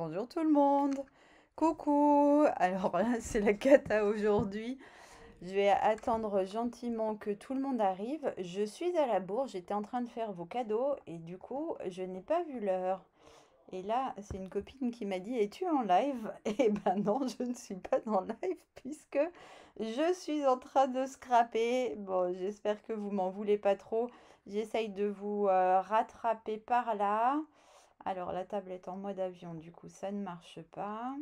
Bonjour tout le monde. Coucou. Alors là, c'est la cata aujourd'hui. Je vais attendre gentiment que tout le monde arrive. Je suis à la bourre, j'étais en train de faire vos cadeaux et du coup, je n'ai pas vu l'heure. Et là, c'est une copine qui m'a dit, es-tu en live? Eh ben non, je ne suis pas en live puisque je suis en train de scraper. Bon, j'espère que vous m'en voulez pas trop. J'essaye de vous rattraper par là. Alors, la table est en mode avion, du coup, ça ne marche pas.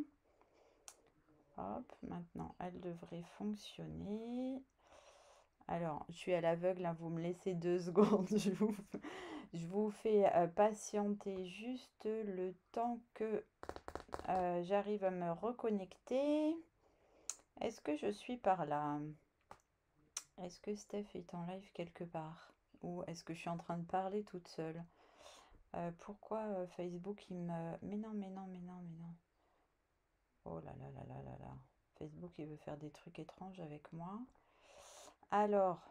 Hop, maintenant, elle devrait fonctionner. Alors, je suis à l'aveugle, hein, vous me laissez 2 secondes. Je vous fais patienter juste le temps que j'arrive à me reconnecter. Est-ce que je suis par là? Est-ce que Steph est en live quelque part? Ou est-ce que je suis en train de parler toute seule? Pourquoi Facebook, il me... Mais non, mais non, mais non, mais non. Oh là là là là là là. Facebook, il veut faire des trucs étranges avec moi. Alors,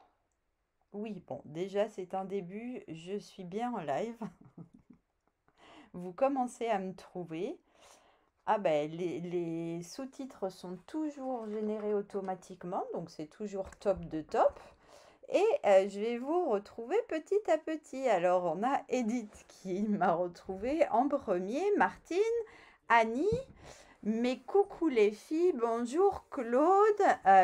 oui, bon, déjà, c'est un début. Je suis bien en live. Vous commencez à me trouver. Ah ben, les sous-titres sont toujours générés automatiquement, donc c'est toujours top de top. Et je vais vous retrouver petit à petit. Alors, on a Edith qui m'a retrouvé en premier, Martine, Annie. Mais coucou les filles, bonjour Claude,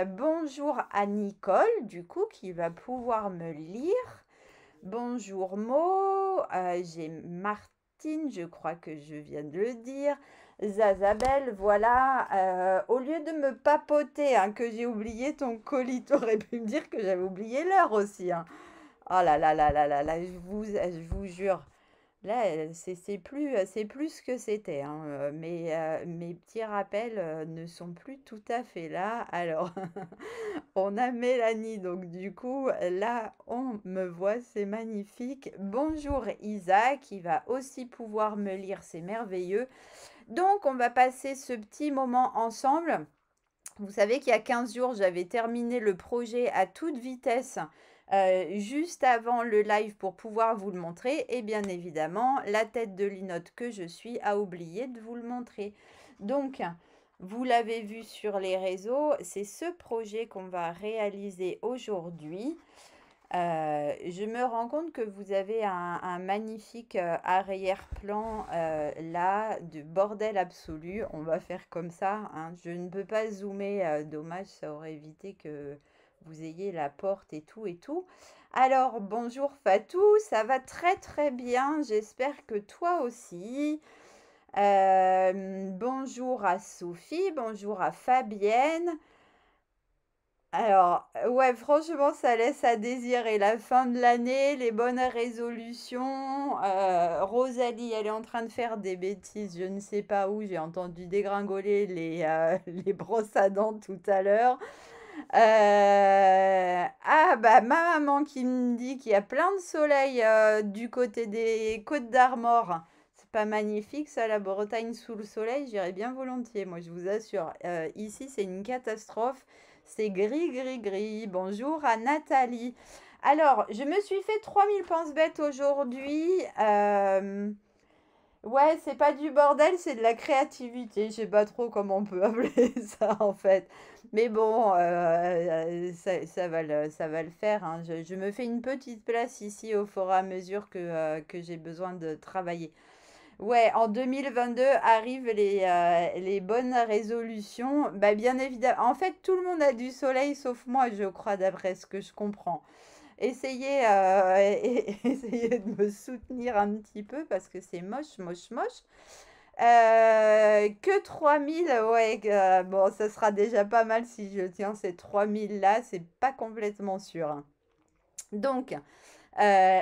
bonjour à Nicole, du coup, qui va pouvoir me lire. Bonjour Mo, j'ai Martine, je crois que je viens de le dire. Zazabel, voilà. Au lieu de me papoter hein, que j'ai oublié ton colis, t'aurais pu me dire que j'avais oublié l'heure aussi. Hein. Oh là là là là là là, je vous jure. Là, c'est plus ce que c'était, hein, mes petits rappels, ne sont plus tout à fait là. Alors, on a Mélanie, donc du coup, là, on me voit, c'est magnifique. Bonjour Isa, qui va aussi pouvoir me lire, c'est merveilleux. Donc, on va passer ce petit moment ensemble. Vous savez qu'il y a 15 jours, j'avais terminé le projet à toute vitesse, juste avant le live pour pouvoir vous le montrer. Et bien évidemment, la tête de linotte que je suis a oublié de vous le montrer. Donc, vous l'avez vu sur les réseaux, c'est ce projet qu'on va réaliser aujourd'hui. Je me rends compte que vous avez un magnifique arrière-plan là, de bordel absolu. On va faire comme ça. Hein. Je ne peux pas zoomer, dommage, ça aurait évité que vous ayez la porte et tout et tout. Alors, bonjour Fatou, ça va très très bien. J'espère que toi aussi. Bonjour à Sophie, bonjour à Fabienne. Alors, ouais, franchement, ça laisse à désirer la fin de l'année, les bonnes résolutions. Rosalie, elle est en train de faire des bêtises, je ne sais pas où. J'ai entendu dégringoler les brosses à dents tout à l'heure. Ah, bah, ma maman qui me dit qu'il y a plein de soleil du côté des Côtes d'Armor. C'est pas magnifique, ça, la Bretagne sous le soleil? J'irais bien volontiers, moi, je vous assure. Ici, c'est une catastrophe. C'est gris, gris, gris. Bonjour à Nathalie. Alors, je me suis fait 3000 pense-bêtes aujourd'hui. Ouais, c'est pas du bordel, c'est de la créativité. Je sais pas trop comment on peut appeler ça en fait. Mais bon, ça va le faire. Hein. Je me fais une petite place ici au fur et à mesure que j'ai besoin de travailler. Ouais, en 2022 arrivent les bonnes résolutions. Bah, bien évidemment. En fait, tout le monde a du soleil sauf moi, je crois, d'après ce que je comprends. Essayez, essayez de me soutenir un petit peu parce que c'est moche, moche, moche. Que 3000, ouais, bon, ça sera déjà pas mal si je tiens ces 3000 là, c'est pas complètement sûr. Hein. Donc,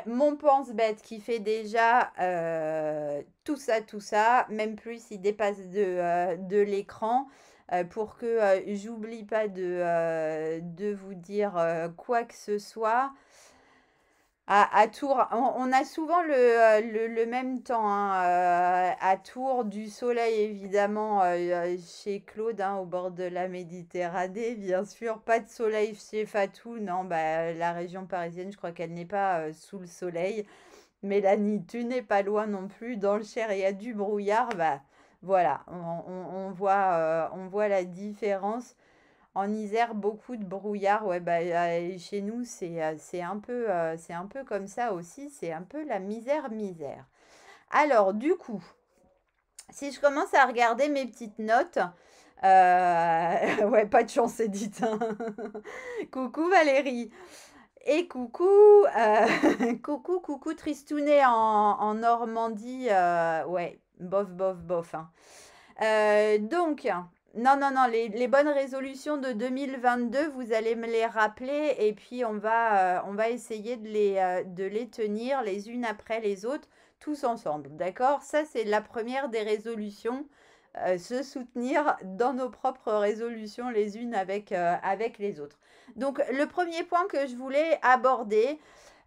mon pense-bête qui fait déjà tout ça, même plus, il dépasse de l'écran pour que j'oublie pas de vous dire quoi que ce soit. À Tours, on a souvent le même temps. Hein, à Tours, du soleil évidemment chez Claude, hein, au bord de la Méditerranée, bien sûr. Pas de soleil chez Fatou, non, bah, la région parisienne, je crois qu'elle n'est pas sous le soleil. Mélanie, tu n'es pas loin non plus. Dans le Cher, il y a du brouillard. Bah, Voilà, on voit la différence. En Isère, beaucoup de brouillard. Ouais, bah, chez nous, c'est un peu comme ça aussi. C'est un peu la misère, misère. Alors, du coup, si je commence à regarder mes petites notes, ouais, pas de chance, Edith, hein. Coucou Valérie. Et coucou, coucou Tristounet en Normandie. Ouais, bof, bof, bof, hein. Donc, non, les bonnes résolutions de 2022, vous allez me les rappeler et puis on va essayer de les tenir les unes après les autres, tous ensemble, d'accord? Ça, c'est la première des résolutions, se soutenir dans nos propres résolutions les unes avec les autres. Donc, le premier point que je voulais aborder,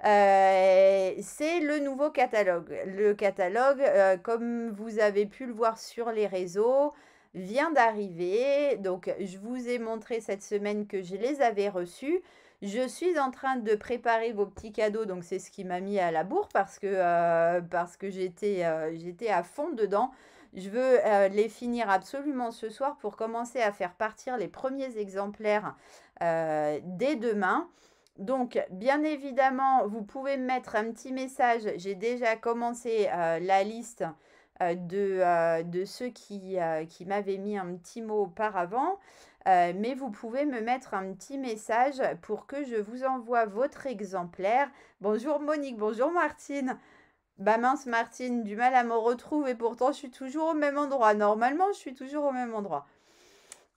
c'est le nouveau catalogue. Le catalogue, comme vous avez pu le voir sur les réseaux, vient d'arriver. Donc, je vous ai montré cette semaine que je les avais reçus. Je suis en train de préparer vos petits cadeaux, donc c'est ce qui m'a mis à la bourre parce que j'étais à fond dedans. Je veux les finir absolument ce soir pour commencer à faire partir les premiers exemplaires dès demain. Donc, bien évidemment, vous pouvez me mettre un petit message. J'ai déjà commencé la liste de ceux qui m'avaient mis un petit mot auparavant. Mais vous pouvez me mettre un petit message pour que je vous envoie votre exemplaire. Bonjour Monique, bonjour Martine. Bah mince Martine, du mal à me retrouver, pourtant je suis toujours au même endroit. Normalement, je suis toujours au même endroit.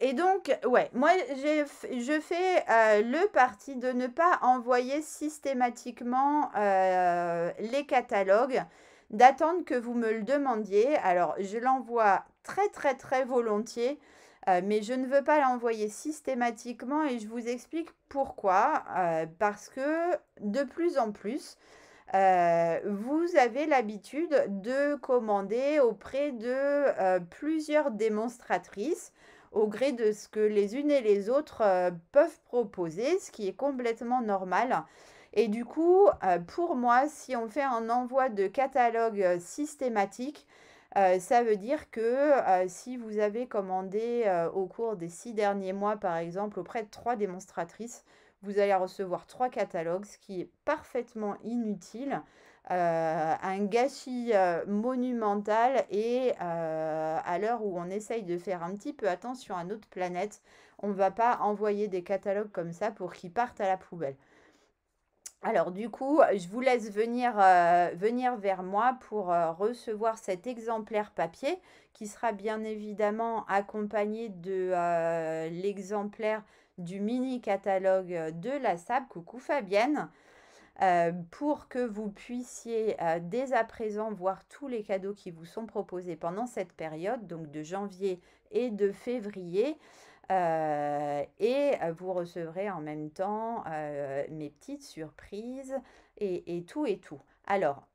Et donc, ouais, moi, je fais le parti de ne pas envoyer systématiquement les catalogues, d'attendre que vous me le demandiez. Alors, je l'envoie très volontiers, mais je ne veux pas l'envoyer systématiquement et je vous explique pourquoi. Parce que de plus en plus, vous avez l'habitude de commander auprès de plusieurs démonstratrices au gré de ce que les unes et les autres peuvent proposer, ce qui est complètement normal. Et du coup, pour moi, si on fait un envoi de catalogue systématique, ça veut dire que si vous avez commandé au cours des 6 derniers mois, par exemple, auprès de 3 démonstratrices, vous allez recevoir 3 catalogues, ce qui est parfaitement inutile, un gâchis monumental et à l'heure où on essaye de faire un petit peu attention à notre planète, on ne va pas envoyer des catalogues comme ça pour qu'ils partent à la poubelle. Alors du coup, je vous laisse venir vers moi pour recevoir cet exemplaire papier qui sera bien évidemment accompagné de l'exemplaire du mini catalogue de la SAB. Coucou Fabienne. Pour que vous puissiez dès à présent voir tous les cadeaux qui vous sont proposés pendant cette période, donc de janvier et de février. Et vous recevrez en même temps mes petites surprises et tout et tout. Alors,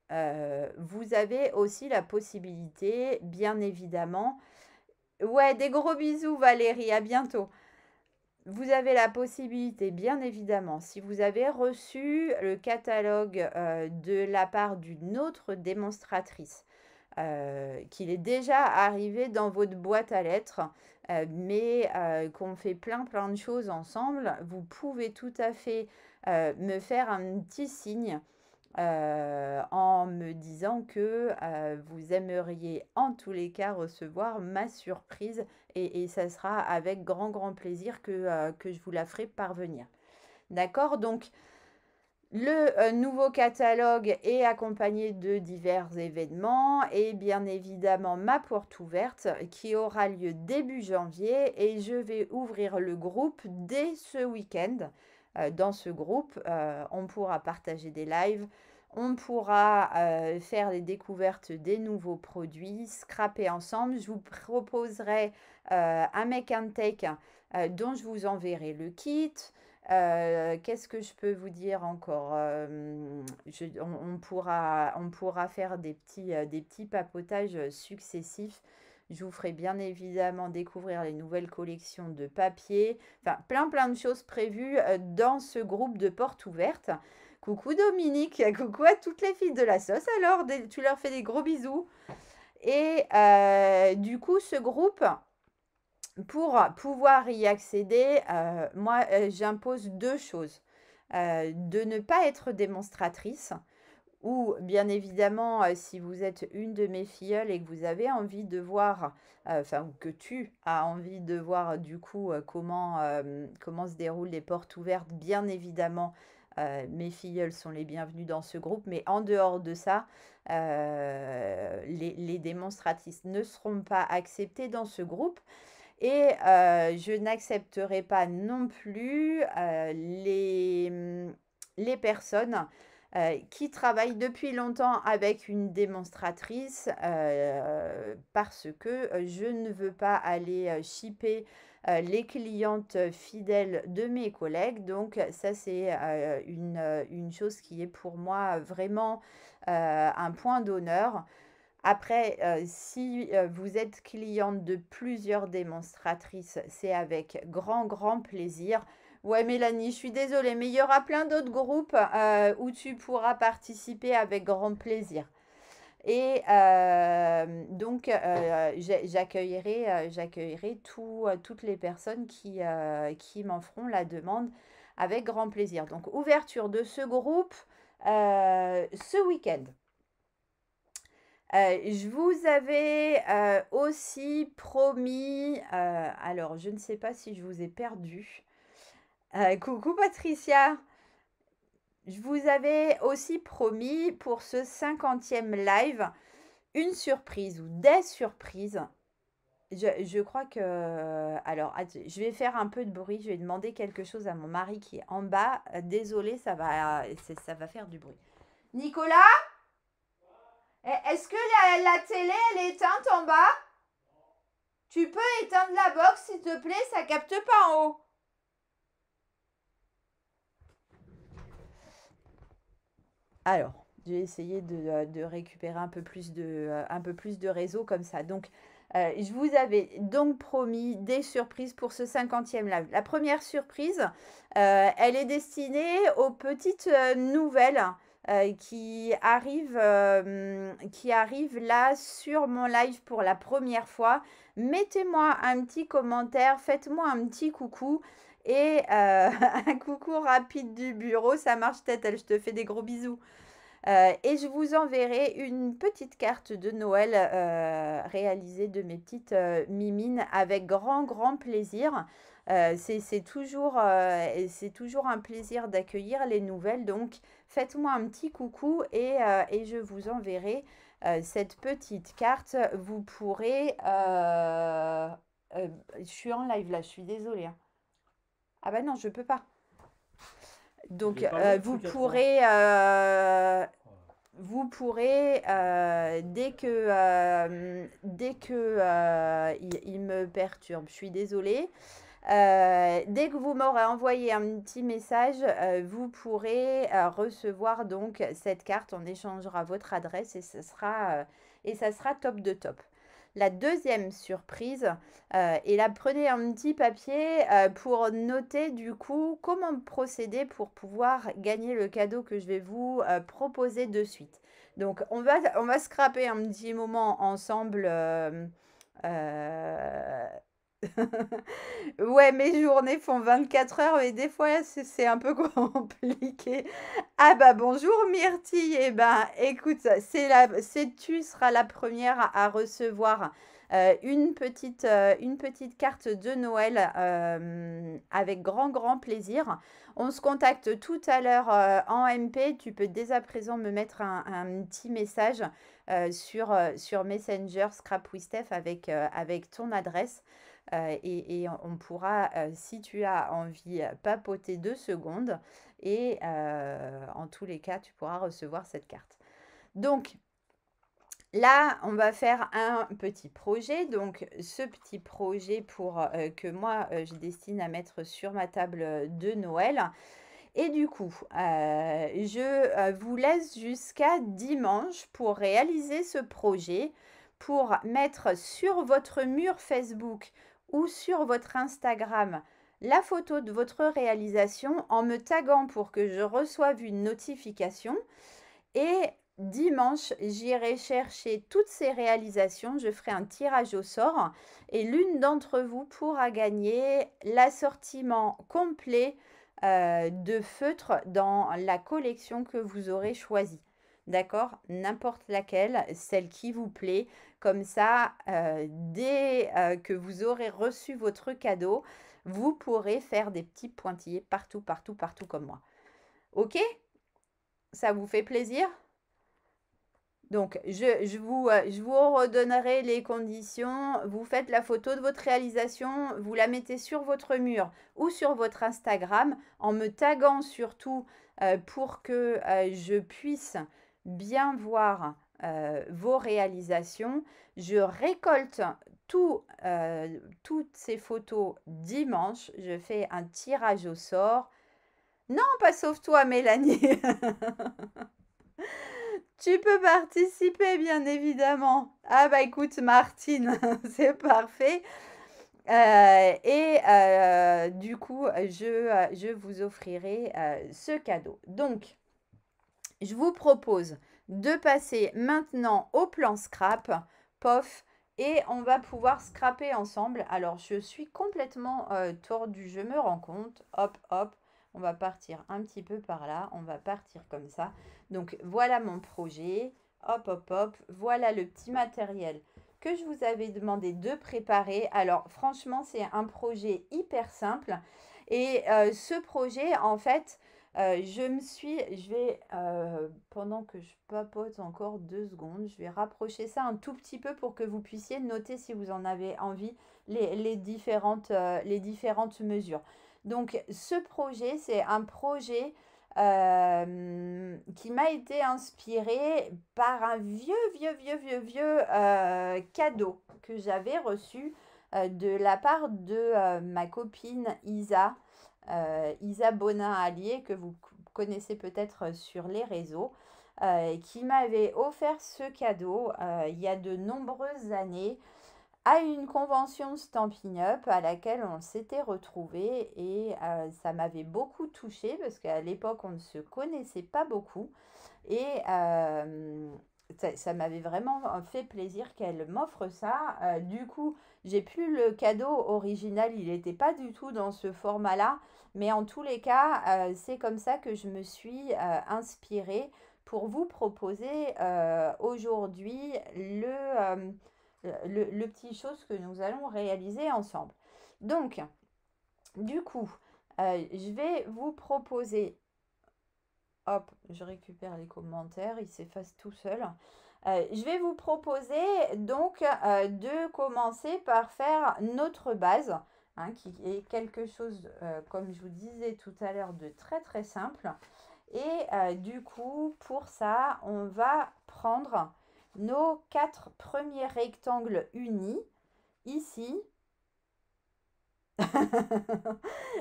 vous avez aussi la possibilité, bien évidemment. Ouais, des gros bisous Valérie, à bientôt. Vous avez la possibilité, bien évidemment, si vous avez reçu le catalogue de la part d'une autre démonstratrice, qu'il est déjà arrivé dans votre boîte à lettres, mais qu'on fait plein de choses ensemble, vous pouvez tout à fait me faire un petit signe en me disant que vous aimeriez en tous les cas recevoir ma surprise et ça sera avec grand plaisir que je vous la ferai parvenir. D'accord? Donc, le nouveau catalogue est accompagné de divers événements et bien évidemment ma porte ouverte qui aura lieu début janvier et je vais ouvrir le groupe dès ce week-end. Dans ce groupe, on pourra partager des lives, on pourra faire les découvertes des nouveaux produits, scraper ensemble. Je vous proposerai un make and take dont je vous enverrai le kit. Qu'est-ce que je peux vous dire encore? On pourra faire des petits papotages successifs. Je vous ferai bien évidemment découvrir les nouvelles collections de papier. Enfin, plein de choses prévues dans ce groupe de portes ouvertes. Coucou Dominique, coucou à toutes les filles de la sauce alors, tu leur fais des gros bisous. Et du coup, ce groupe, pour pouvoir y accéder, moi, j'impose 2 choses. De ne pas être démonstratrice ou bien évidemment, si vous êtes une de mes filleules et que vous avez envie de voir, enfin ou que tu as envie de voir du coup, comment se déroulent les portes ouvertes, bien évidemment, mes filleules sont les bienvenues dans ce groupe. Mais en dehors de ça, les démonstratrices ne seront pas acceptées dans ce groupe. Et je n'accepterai pas non plus les personnes qui travaillent depuis longtemps avec une démonstratrice parce que je ne veux pas aller shipper les clientes fidèles de mes collègues. Donc ça, c'est une chose qui est pour moi vraiment un point d'honneur. Après, si vous êtes cliente de plusieurs démonstratrices, c'est avec grand, grand plaisir. Ouais, Mélanie, je suis désolée, mais il y aura plein d'autres groupes où tu pourras participer avec grand plaisir. Et donc, j'accueillerai toutes les personnes qui m'en feront la demande avec grand plaisir. Donc, ouverture de ce groupe ce week-end. Je vous avais aussi promis, alors je ne sais pas si je vous ai perdu. Coucou Patricia, je vous avais aussi promis pour ce 50e live une surprise ou des surprises. Je crois que... Alors, je vais faire un peu de bruit, je vais demander quelque chose à mon mari qui est en bas. Désolée, ça va faire du bruit. Nicolas? Est-ce que la télé, elle est éteinte en bas? Tu peux éteindre la box, s'il te plaît, ça capte pas en haut. Alors, je vais essayer de récupérer un peu plus de réseau comme ça. Donc, je vous avais donc promis des surprises pour ce 50e live. La première surprise, elle est destinée aux petites nouvelles qui arrivent là sur mon live pour la première fois. Mettez-moi un petit commentaire, faites-moi un petit coucou. Et un coucou rapide du bureau, ça marche tête, je te fais des gros bisous. Et je vous enverrai une petite carte de Noël réalisée de mes petites mimines avec grand, grand plaisir. C'est toujours un plaisir d'accueillir les nouvelles. Donc, faites-moi un petit coucou et je vous enverrai cette petite carte. Vous pourrez... je suis en live là, je suis désolée, hein. Ah bah non, je peux pas. Donc, vous pourrez... dès que il me perturbe, je suis désolée. Dès que vous m'aurez envoyé un petit message, vous pourrez recevoir donc cette carte. On échangera votre adresse et ça sera top de top. La deuxième surprise, et là prenez un petit papier pour noter du coup comment procéder pour pouvoir gagner le cadeau que je vais vous proposer de suite. Donc on va scraper un petit moment ensemble. Ouais, mes journées font 24 heures et des fois c'est un peu compliqué. Ah bah bonjour Myrtille, eh ben écoute, tu seras la première à recevoir une petite carte de Noël avec grand grand plaisir. On se contacte tout à l'heure en MP. Tu peux dès à présent me mettre un petit message sur Messenger Scrap with Steph avec ton adresse. Et on pourra, si tu as envie, papoter 2 secondes et en tous les cas, tu pourras recevoir cette carte. Donc là, on va faire un petit projet. Donc ce petit projet que moi, je destine à mettre sur ma table de Noël. Et du coup, je vous laisse jusqu'à dimanche pour réaliser ce projet, pour mettre sur votre mur Facebook ou sur votre Instagram la photo de votre réalisation en me taguant pour que je reçoive une notification. Et dimanche, j'irai chercher toutes ces réalisations. Je ferai un tirage au sort et l'une d'entre vous pourra gagner l'assortiment complet de feutres dans la collection que vous aurez choisie. D'accord? N'importe laquelle, celle qui vous plaît. Comme ça, dès que vous aurez reçu votre cadeau, vous pourrez faire des petits pointillés partout, partout, partout comme moi. Ok? Ça vous fait plaisir? Donc, je vous redonnerai les conditions. Vous faites la photo de votre réalisation, vous la mettez sur votre mur ou sur votre Instagram en me taguant surtout pour que je puisse bien voir vos réalisations. Je récolte toutes ces photos dimanche. Je fais un tirage au sort. Non, pas sauf toi, Mélanie. Tu peux participer, bien évidemment. Ah bah écoute, Martine, c'est parfait. Du coup, je vous offrirai ce cadeau. Donc, je vous propose de passer maintenant au plan scrap, pof, et on va pouvoir scraper ensemble. Alors, je suis complètement tordue, je me rends compte. Hop, hop, on va partir un petit peu par là, on va partir comme ça. Donc, voilà mon projet. Hop, hop, hop, voilà le petit matériel que je vous avais demandé de préparer. Alors, franchement, c'est un projet hyper simple. Et ce projet, en fait, je vais, pendant que je papote encore 2 secondes, je vais rapprocher ça un tout petit peu pour que vous puissiez noter si vous en avez envie les différentes mesures. Donc, ce projet, c'est un projet qui m'a été inspiré par un vieux cadeau que j'avais reçu de la part de ma copine Isa. Isa Bonin-Allier, que vous connaissez peut-être sur les réseaux, qui m'avait offert ce cadeau il y a de nombreuses années à une convention Stampin' Up à laquelle on s'était retrouvés et ça m'avait beaucoup touchée parce qu'à l'époque on ne se connaissait pas beaucoup et ça m'avait vraiment fait plaisir qu'elle m'offre ça. Du coup, j'ai plus le cadeau original, il n'était pas du tout dans ce format-là, mais en tous les cas, c'est comme ça que je me suis inspirée pour vous proposer aujourd'hui le petit chose que nous allons réaliser ensemble. Donc, du coup, je vais vous proposer. Hop, je récupère les commentaires, ils s'effacent tout seuls. Je vais vous proposer donc de commencer par faire notre base, hein, qui est quelque chose, comme je vous disais tout à l'heure, de très très simple. Et du coup, pour ça, on va prendre nos 4 premiers rectangles unis ici.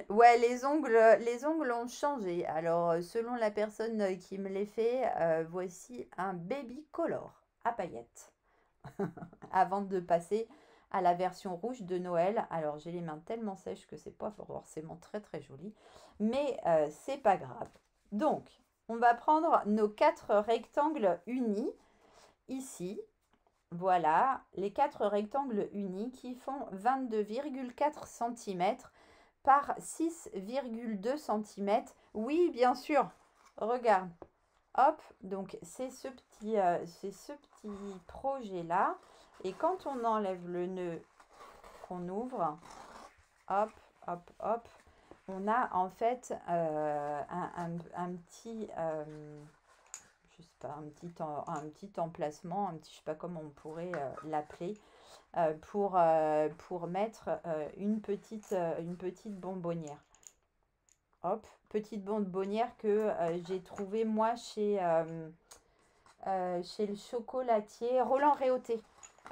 Ouais, les ongles ont changé. Alors, selon la personne qui me les fait, voici un baby color à paillettes. Avant de passer à la version rouge de Noël. Alors, j'ai les mains tellement sèches que c'est pas forcément très très joli. Mais c'est pas grave. Donc, on va prendre nos 4 rectangles unis ici. Voilà, les 4 rectangles unis qui font 22,4 cm par 6,2 cm. Oui, bien sûr. Regarde. Hop, donc c'est ce petit projet-là. Et quand on enlève le nœud qu'on ouvre, hop, hop, hop, on a en fait un petit, je sais pas, un petit emplacement, je sais pas comment on pourrait l'appeler, pour mettre une petite bonbonnière. Hop, petite bonbonnière que j'ai trouvée moi chez le chocolatier Roland Réauté.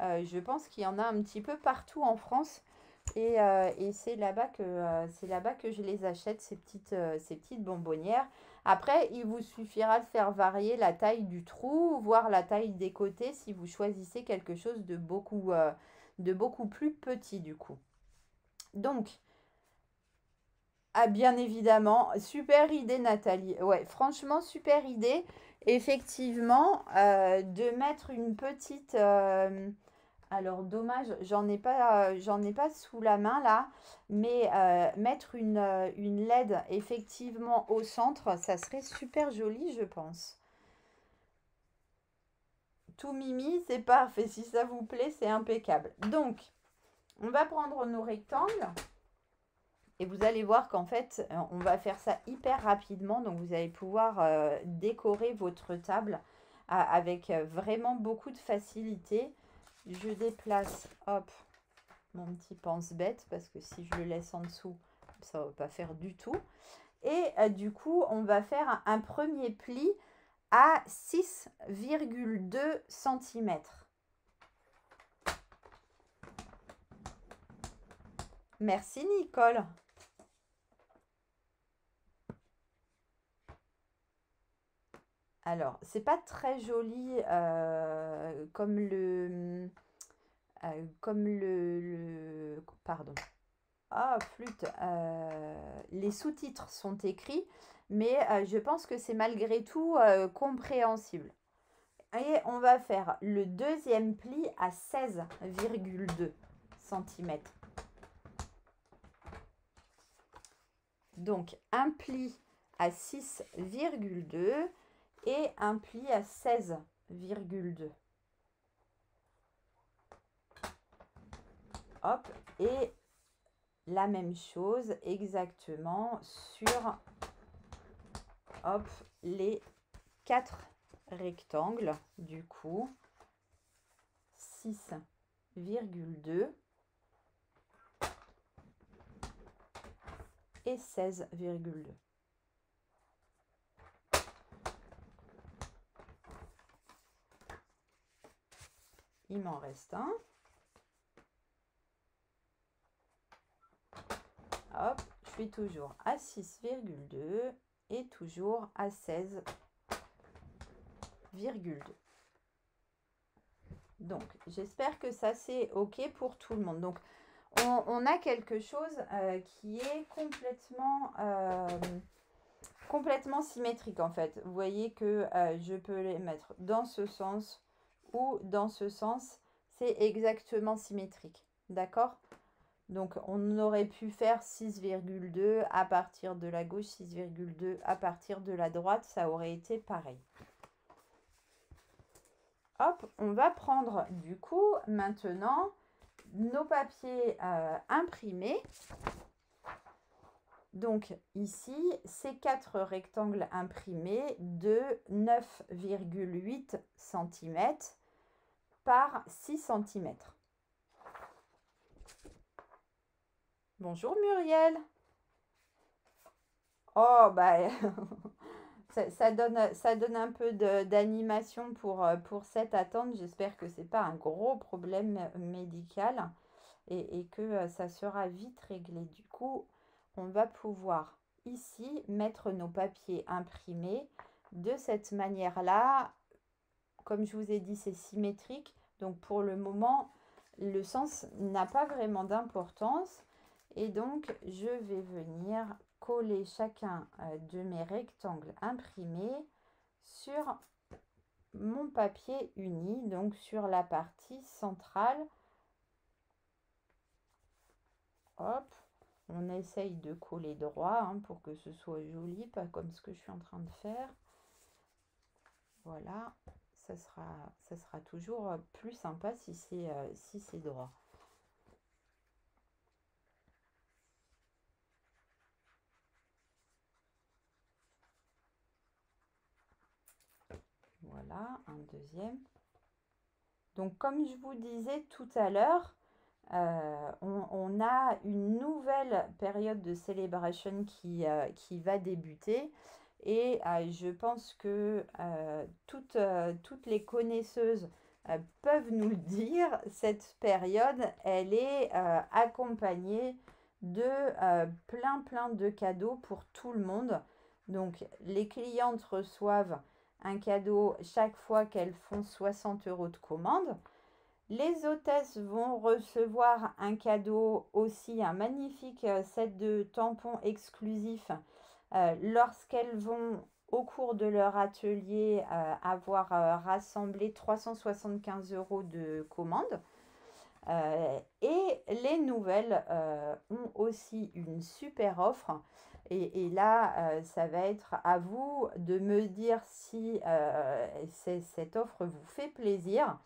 Je pense qu'il y en a un petit peu partout en France. Et c'est là-bas que je les achète, ces petites bonbonnières. Après, il vous suffira de faire varier la taille du trou, voire la taille des côtés si vous choisissez quelque chose de beaucoup plus petit du coup. Donc, Ah, bien évidemment, super idée Nathalie. Ouais, franchement, super idée. Effectivement, de mettre une petite... alors, dommage, j'en ai pas sous la main là, mais mettre une LED effectivement au centre, ça serait super joli, je pense. Tout mimi, c'est parfait. Si ça vous plaît, c'est impeccable. Donc, on va prendre nos rectangles. Et vous allez voir qu'en fait, on va faire ça hyper rapidement. Donc, vous allez pouvoir décorer votre table avec vraiment beaucoup de facilité. Je déplace, hop, mon petit pense-bête parce que si je le laisse en dessous, ça ne va pas faire du tout. Et du coup, on va faire un premier pli à 6,2 cm. Merci Nicole. Alors, c'est pas très joli pardon. Ah, flûte. Les sous-titres sont écrits, mais je pense que c'est malgré tout compréhensible. Et on va faire le deuxième pli à 16,2 cm. Donc, un pli à 6,2 et un pli à 16,2. Hop, et la même chose exactement sur hop, les 4 rectangles. Du coup, 6,2 et 16,2. Il m'en reste un. Hop, je suis toujours à 6,2 et toujours à 16,2. Donc, j'espère que ça c'est OK pour tout le monde. Donc, on a quelque chose qui est complètement symétrique en fait. Vous voyez que je peux les mettre dans ce sens ou dans ce sens. C'est exactement symétrique. D'accord ? Donc, on aurait pu faire 6,2 à partir de la gauche, 6,2 à partir de la droite. Ça aurait été pareil. Hop, on va prendre du coup maintenant nos papiers imprimés. Donc ici, ces 4 rectangles imprimés de 9,8 cm par 6 cm. Bonjour Muriel. Oh, bah, ça donne un peu d'animation pour cette attente. J'espère que ce n'est pas un gros problème médical et que ça sera vite réglé. Du coup, on va pouvoir ici mettre nos papiers imprimés de cette manière-là. Comme je vous ai dit, c'est symétrique. Donc, pour le moment, le sens n'a pas vraiment d'importance. Et donc, je vais venir coller chacun de mes rectangles imprimés sur mon papier uni, donc sur la partie centrale. Hop, on essaye de coller droit hein, pour que ce soit joli, pas comme ce que je suis en train de faire. Voilà, ça sera toujours plus sympa si c'est droit. Voilà, un deuxième. Donc, comme je vous disais tout à l'heure, on a une nouvelle période de célébration qui va débuter. Et je pense que toutes les connaisseuses peuvent nous le dire, cette période, elle est accompagnée de plein de cadeaux pour tout le monde. Donc, les clientes reçoivent un cadeau chaque fois qu'elles font 60 € de commande. Les hôtesses vont recevoir un cadeau aussi, un magnifique set de tampons exclusifs lorsqu'elles vont au cours de leur atelier avoir rassemblé 375 € de commandes. Et les nouvelles ont aussi une super offre. Et là, ça va être à vous de me dire si cette offre vous fait plaisir.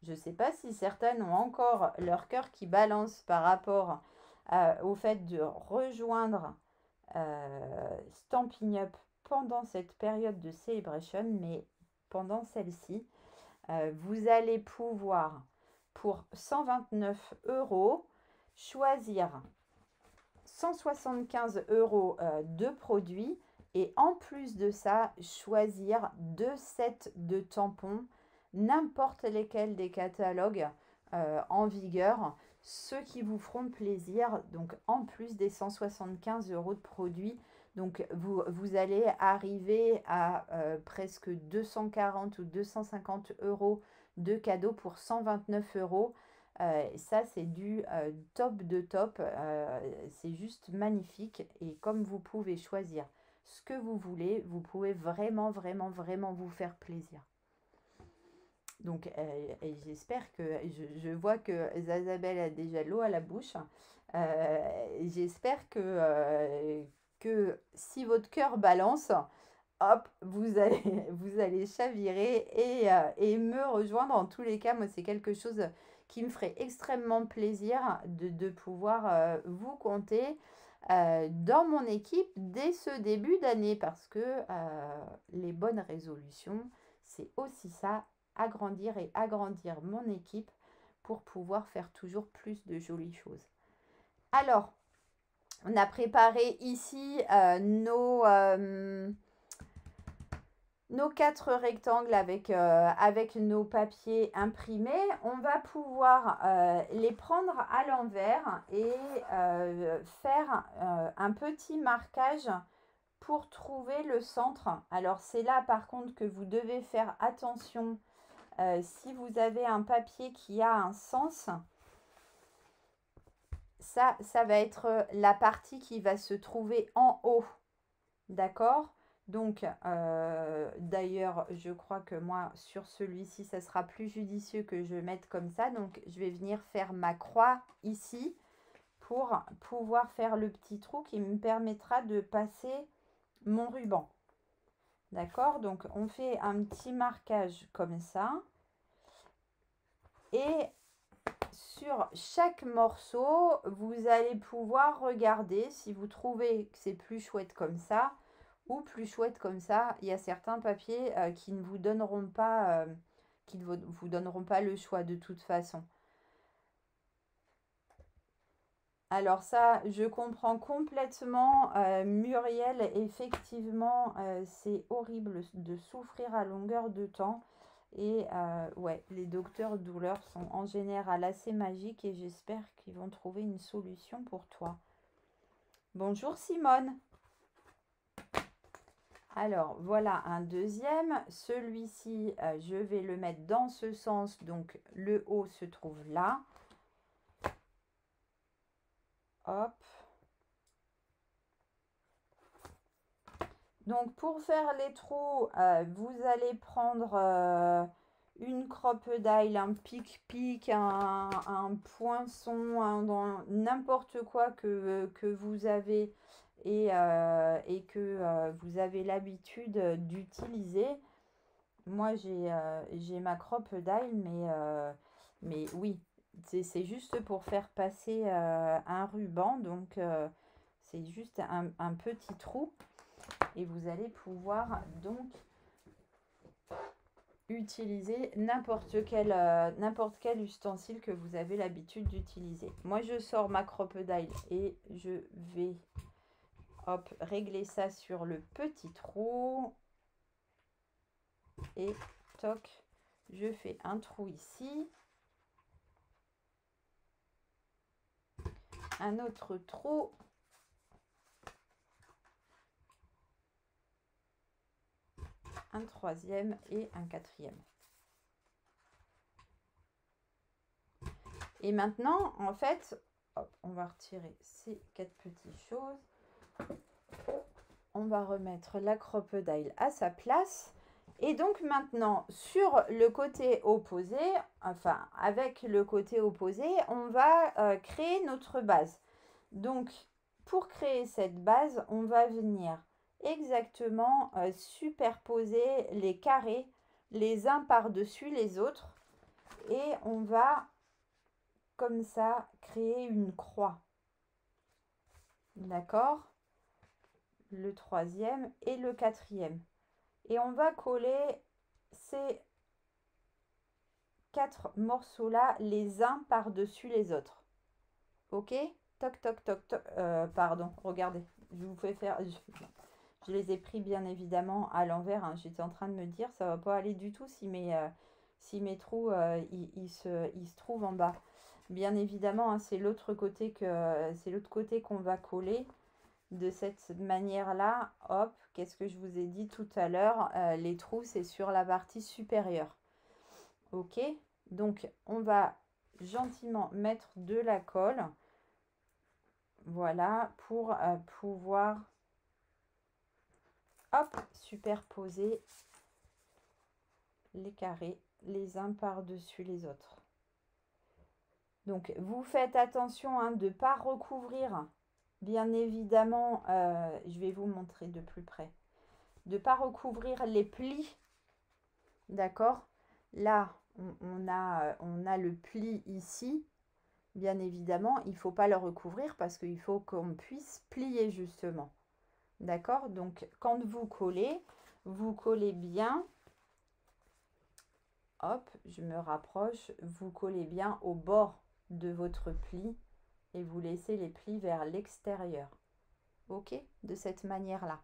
Je ne sais pas si certaines ont encore leur cœur qui balance par rapport au fait de rejoindre Stampin' Up pendant cette période de celebration, mais pendant celle-ci, vous allez pouvoir, pour 129 € choisir 175 € de produits et en plus de ça, choisir 2 sets de tampons, n'importe lesquels des catalogues en vigueur, ceux qui vous feront plaisir, donc en plus des 175 € de produits. Donc vous allez arriver à presque 240 ou 250 € de cadeaux pour 129 €. Ça, c'est du top de top. C'est juste magnifique. Et comme vous pouvez choisir ce que vous voulez, vous pouvez vraiment, vraiment, vraiment vous faire plaisir. Donc, j'espère que... Je vois que Zazabel a déjà l'eau à la bouche. J'espère que si votre cœur balance, hop, vous allez chavirer et me rejoindre. En tous les cas, moi, c'est quelque chose qui me ferait extrêmement plaisir de pouvoir vous compter dans mon équipe dès ce début d'année parce que les bonnes résolutions, c'est aussi ça, agrandir et agrandir mon équipe pour pouvoir faire toujours plus de jolies choses. Alors, on a préparé ici nos 4 rectangles avec nos papiers imprimés. On va pouvoir les prendre à l'envers et faire un petit marquage pour trouver le centre. Alors c'est là par contre que vous devez faire attention si vous avez un papier qui a un sens. Ça va être la partie qui va se trouver en haut. D'accord ? Donc, d'ailleurs, je crois que moi, sur celui-ci, ça sera plus judicieux que je mette comme ça. Donc, je vais venir faire ma croix ici pour pouvoir faire le petit trou qui me permettra de passer mon ruban. D'accord? Donc, on fait un petit marquage comme ça. Et sur chaque morceau, vous allez pouvoir regarder si vous trouvez que c'est plus chouette comme ça ou plus chouette comme ça. Il y a certains papiers qui ne vous donneront pas, le choix de toute façon. Alors ça, je comprends complètement, Muriel, effectivement, c'est horrible de souffrir à longueur de temps. Et ouais, les docteurs douleurs sont en général assez magiques et j'espère qu'ils vont trouver une solution pour toi. Bonjour Simone. Alors, voilà un deuxième. Celui-ci, je vais le mettre dans ce sens. Donc, le haut se trouve là. Hop. Donc, pour faire les trous, vous allez prendre une crocodile, un pic-pic, un poinçon, n'importe quoi que vous avez et que vous avez l'habitude d'utiliser. Moi, j'ai ma crocodile, mais oui, c'est juste pour faire passer un ruban. Donc, c'est juste un petit trou. Et vous allez pouvoir donc utiliser n'importe quel ustensile que vous avez l'habitude d'utiliser. Moi, je sors ma crocodile et je vais hop, régler ça sur le petit trou. Et toc, je fais un trou ici. Un autre trou. Un troisième et un quatrième. Et maintenant, en fait, hop, on va retirer ces 4 petites choses. On va remettre la crocodile à sa place. Et donc maintenant, sur le côté opposé, enfin avec le côté opposé, on va créer notre base. Donc, pour créer cette base, on va venir exactement superposer les carrés les uns par-dessus les autres. Et on va, comme ça, créer une croix. D'accord? Le troisième et le quatrième. Et on va coller ces 4 morceaux-là les uns par-dessus les autres. Ok? Toc, toc, toc, toc. Pardon, regardez. Je vous fais faire... Je les ai pris bien évidemment à l'envers. Hein. J'étais en train de me dire, ça va pas aller du tout si mes trous ils se trouvent en bas. Bien évidemment, hein, c'est l'autre côté qu'on va coller. De cette manière-là, hop, qu'est-ce que je vous ai dit tout à l'heure? Les trous, c'est sur la partie supérieure. Ok? Donc, on va gentiment mettre de la colle. Voilà, pour pouvoir, hop, superposer les carrés les uns par-dessus les autres. Donc, vous faites attention hein, de ne pas recouvrir. Bien évidemment, je vais vous montrer de plus près. De ne pas recouvrir les plis. D'accord? Là, on a le pli ici. Bien évidemment, il ne faut pas le recouvrir parce qu'il faut qu'on puisse plier justement. D'accord? Donc, quand vous collez bien. Hop, je me rapproche. Vous collez bien au bord de votre pli. Et vous laissez les plis vers l'extérieur. Ok? De cette manière-là.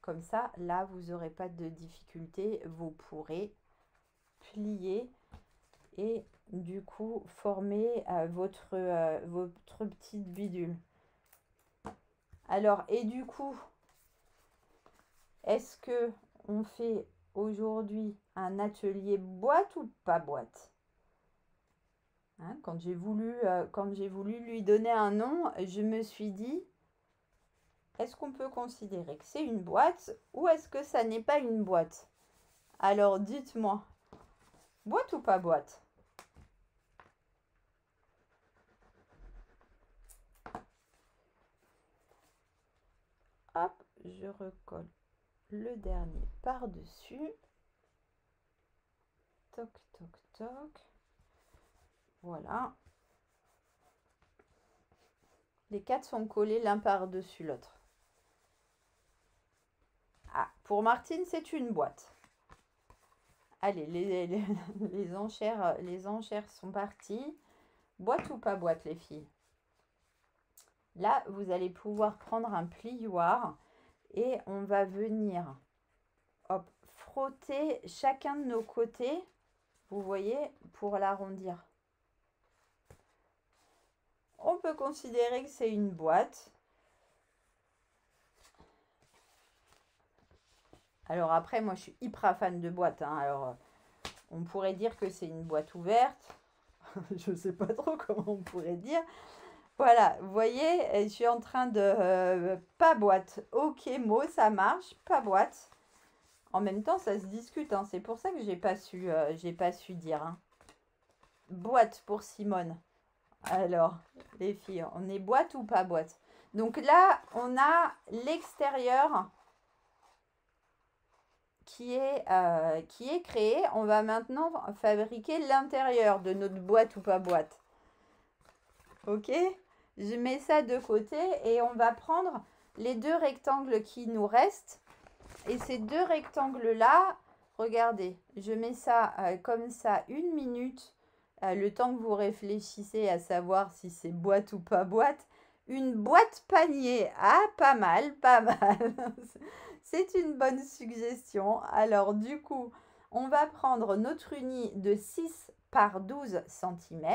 Comme ça, là, vous n'aurez pas de difficulté. Vous pourrez plier et du coup former votre petite bidule. Alors, et du coup, est-ce que on fait aujourd'hui un atelier boîte ou pas boîte? Hein, quand j'ai voulu lui donner un nom, je me suis dit, est-ce qu'on peut considérer que c'est une boîte ou est-ce que ça n'est pas une boîte? Alors, dites-moi, boîte ou pas boîte? Hop, je recolle le dernier par-dessus. Toc, toc, toc. Voilà. Les 4 sont collés l'un par-dessus l'autre. Ah, pour Martine, c'est une boîte. Allez, les enchères sont parties. Boîte ou pas boîte, les filles? Là, vous allez pouvoir prendre un plioir et on va venir hop, frotter chacun de nos côtés, vous voyez, pour l'arrondir. On peut considérer que c'est une boîte. Alors après, moi, je suis hyper fan de boîtes. Hein. Alors, on pourrait dire que c'est une boîte ouverte. Je ne sais pas trop comment on pourrait dire. Voilà, vous voyez, je suis en train de... pas boîte. Ok, mot, ça marche. Pas boîte. En même temps, ça se discute. Hein. C'est pour ça que j'ai pas su dire. Hein. Boîte pour Simone. Alors, les filles, on est boîte ou pas boîte? Donc là, on a l'extérieur qui est créé. On va maintenant fabriquer l'intérieur de notre boîte ou pas boîte. Ok? Je mets ça de côté et on va prendre les 2 rectangles qui nous restent. Et ces 2 rectangles-là, regardez, je mets ça comme ça 1 minute. Le temps que vous réfléchissez à savoir si c'est boîte ou pas boîte. Une boîte panier. Ah, pas mal, pas mal. C'est une bonne suggestion. Alors, du coup, on va prendre notre uni de 6 par 12 cm.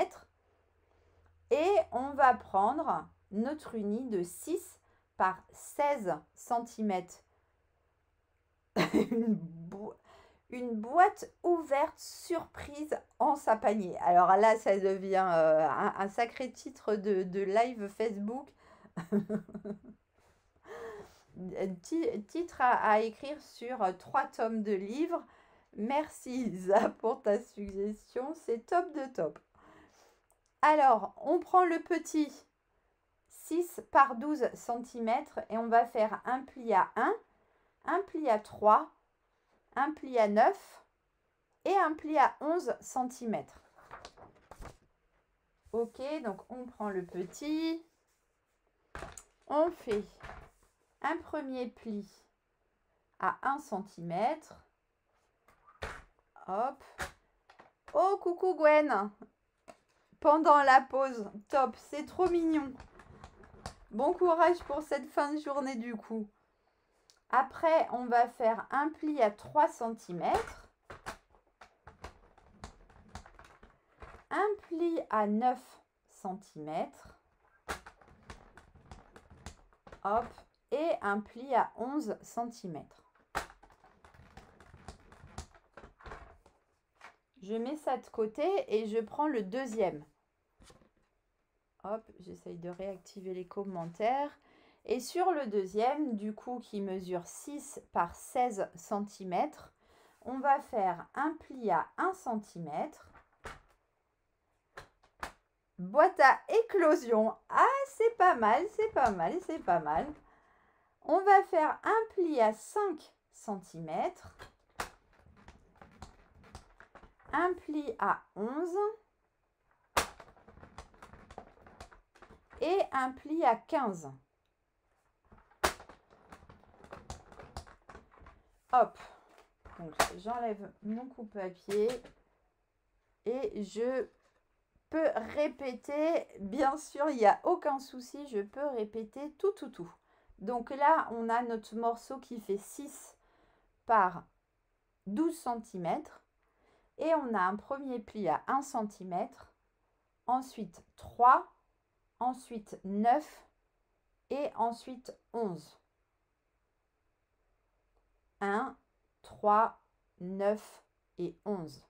Et on va prendre notre uni de 6 par 16 cm. une boîte ouverte surprise en sa panier. Alors là, ça devient un sacré titre de live Facebook. Titre à écrire sur 3 tomes de livres. Merci Isa pour ta suggestion, c'est top de top. Alors, on prend le petit 6 par 12 cm et on va faire un pli à 1, un pli à 3, un pli à 9 et un pli à 11 cm. Ok, donc on prend le petit, on fait un premier pli à 1 cm. Hop. Oh, coucou Gwen. Pendant la pause. Top, c'est trop mignon. Bon courage pour cette fin de journée du coup. Après, on va faire un pli à 3 cm. Un pli à 9 cm. Hop. Et un pli à 11 cm. Je mets ça de côté et je prends le deuxième. Hop, j'essaye de réactiver les commentaires. Et sur le deuxième, du coup, qui mesure 6 par 16 cm, on va faire un pli à 1 cm. Boîte à éclosion. Ah, c'est pas mal, c'est pas mal, c'est pas mal. On va faire un pli à 5 cm. Un pli à 11 et un pli à 15. Hop, donc j'enlève mon coupe-papier et je peux répéter, bien sûr, il n'y a aucun souci, je peux répéter tout. Donc là, on a notre morceau qui fait 6 par 12 cm. Et on a un premier pli à 1 cm, ensuite 3, ensuite 9 et ensuite 11. 1, 3, 9 et 11.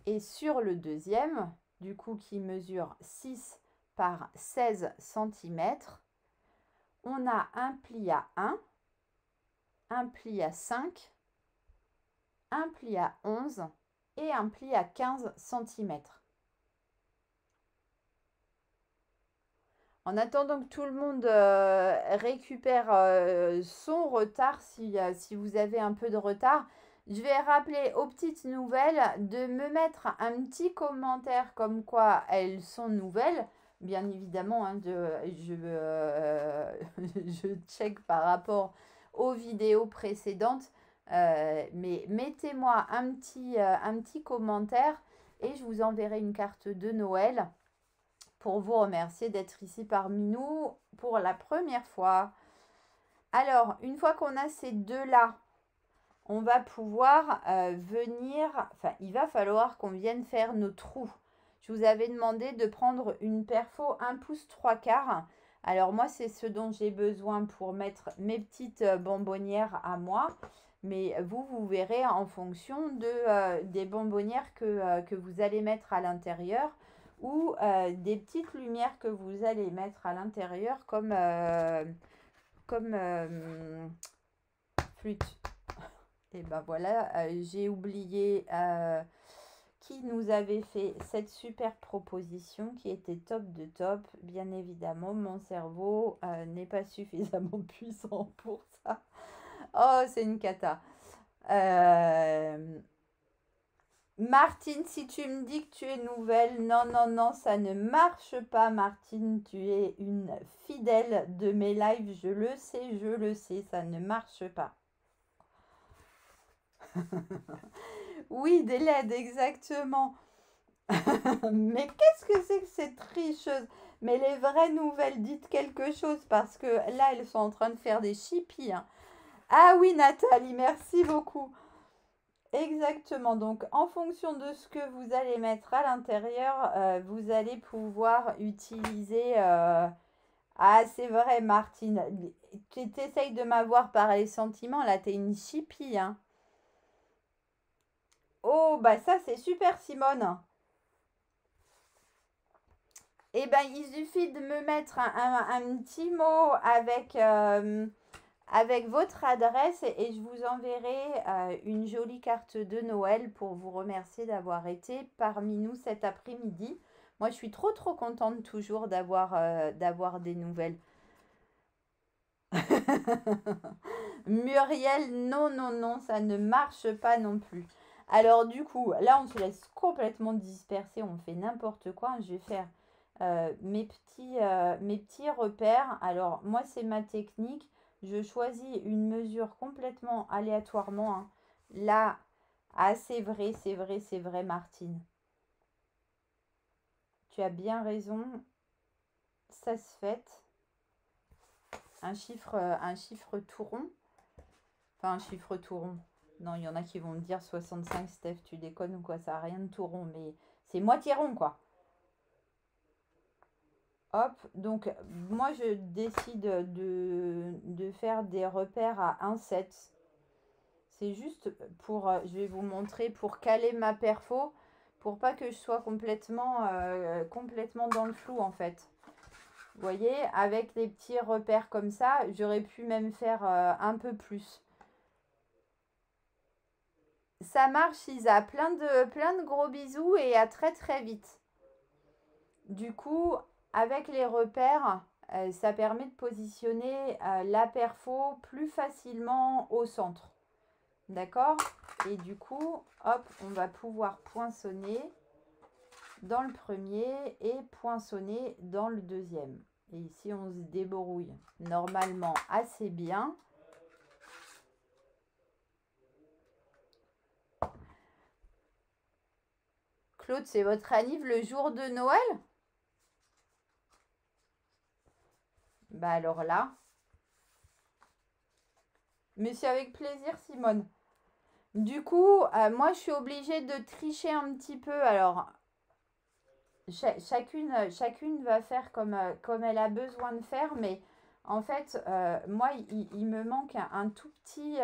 Et sur le deuxième, du coup qui mesure 6 par 16 cm, on a un pli à 1, un pli à 5, un pli à 11 et un pli à 15 cm. En attendant que tout le monde récupère son retard, si vous avez un peu de retard, je vais rappeler aux petites nouvelles de me mettre un petit commentaire comme quoi elles sont nouvelles. Bien évidemment, hein, je check par rapport aux vidéos précédentes. Mais mettez-moi un petit commentaire et je vous enverrai une carte de Noël pour vous remercier d'être ici parmi nous pour la première fois. Alors, une fois qu'on a ces deux-là, on va pouvoir venir, enfin, il va falloir qu'on vienne faire nos trous. Je vous avais demandé de prendre une perfo 1 pouce 3/4. Alors, moi, c'est ce dont j'ai besoin pour mettre mes petites bonbonnières à moi. Mais vous verrez en fonction des bonbonnières que vous allez mettre à l'intérieur ou des petites lumières que vous allez mettre à l'intérieur comme flûte. Et ben voilà, j'ai oublié qui nous avait fait cette super proposition qui était top de top. Bien évidemment, mon cerveau n'est pas suffisamment puissant pour ça. Oh, c'est une cata. Martine, si tu me dis que tu es nouvelle, non, ça ne marche pas, Martine. Tu es une fidèle de mes lives, je le sais, ça ne marche pas. Oui, des LED, exactement. Mais qu'est-ce que c'est que cette tricheuse? Mais les vraies nouvelles, dites quelque chose parce que là, elles sont en train de faire des chippies. Hein. Ah oui, Nathalie, merci beaucoup. Exactement. Donc, en fonction de ce que vous allez mettre à l'intérieur, vous allez pouvoir utiliser... Ah, c'est vrai, Martine. tu t'essayes de m'avoir par les sentiments, là, t'es une chipie, hein. Oh, bah ça, c'est super, Simone. Eh ben, il suffit de me mettre un petit mot avec votre adresse et je vous enverrai une jolie carte de Noël pour vous remercier d'avoir été parmi nous cet après-midi. Moi, je suis trop contente toujours d'avoir des nouvelles. Muriel, non, non, non, ça ne marche pas non plus. Alors du coup, là, on se laisse complètement disperser, on fait n'importe quoi. Je vais faire mes petits repères. Alors moi, c'est ma technique. Je choisis une mesure complètement aléatoirement, hein. Là, ah, c'est vrai, c'est vrai, c'est vrai, Martine. Tu as bien raison. Ça se fait. Un chiffre tout rond. Enfin, un chiffre tout rond. Non, il y en a qui vont me dire 65, Steph, tu déconnes ou quoi, ça n'a rien de tout rond, mais c'est moitié rond, quoi. Hop, donc moi je décide de faire des repères à 1,7. C'est juste pour, je vais vous montrer, pour caler ma perfo, pour pas que je sois complètement dans le flou en fait. Vous voyez, avec les petits repères comme ça, j'aurais pu même faire un peu plus. Ça marche, Isa. Plein de gros bisous et à très vite. Du coup, avec les repères, ça permet de positionner la perfo plus facilement au centre. D'accord? Et du coup, hop, on va pouvoir poinçonner dans le premier et poinçonner dans le deuxième. Et ici, on se débrouille normalement assez bien. Claude, c'est votre anniv le jour de Noël? Bah alors là. Mais c'est avec plaisir, Simone. Du coup, moi, je suis obligée de tricher un petit peu. Alors, chacune va faire comme elle a besoin de faire. Mais en fait, moi, il me manque un tout petit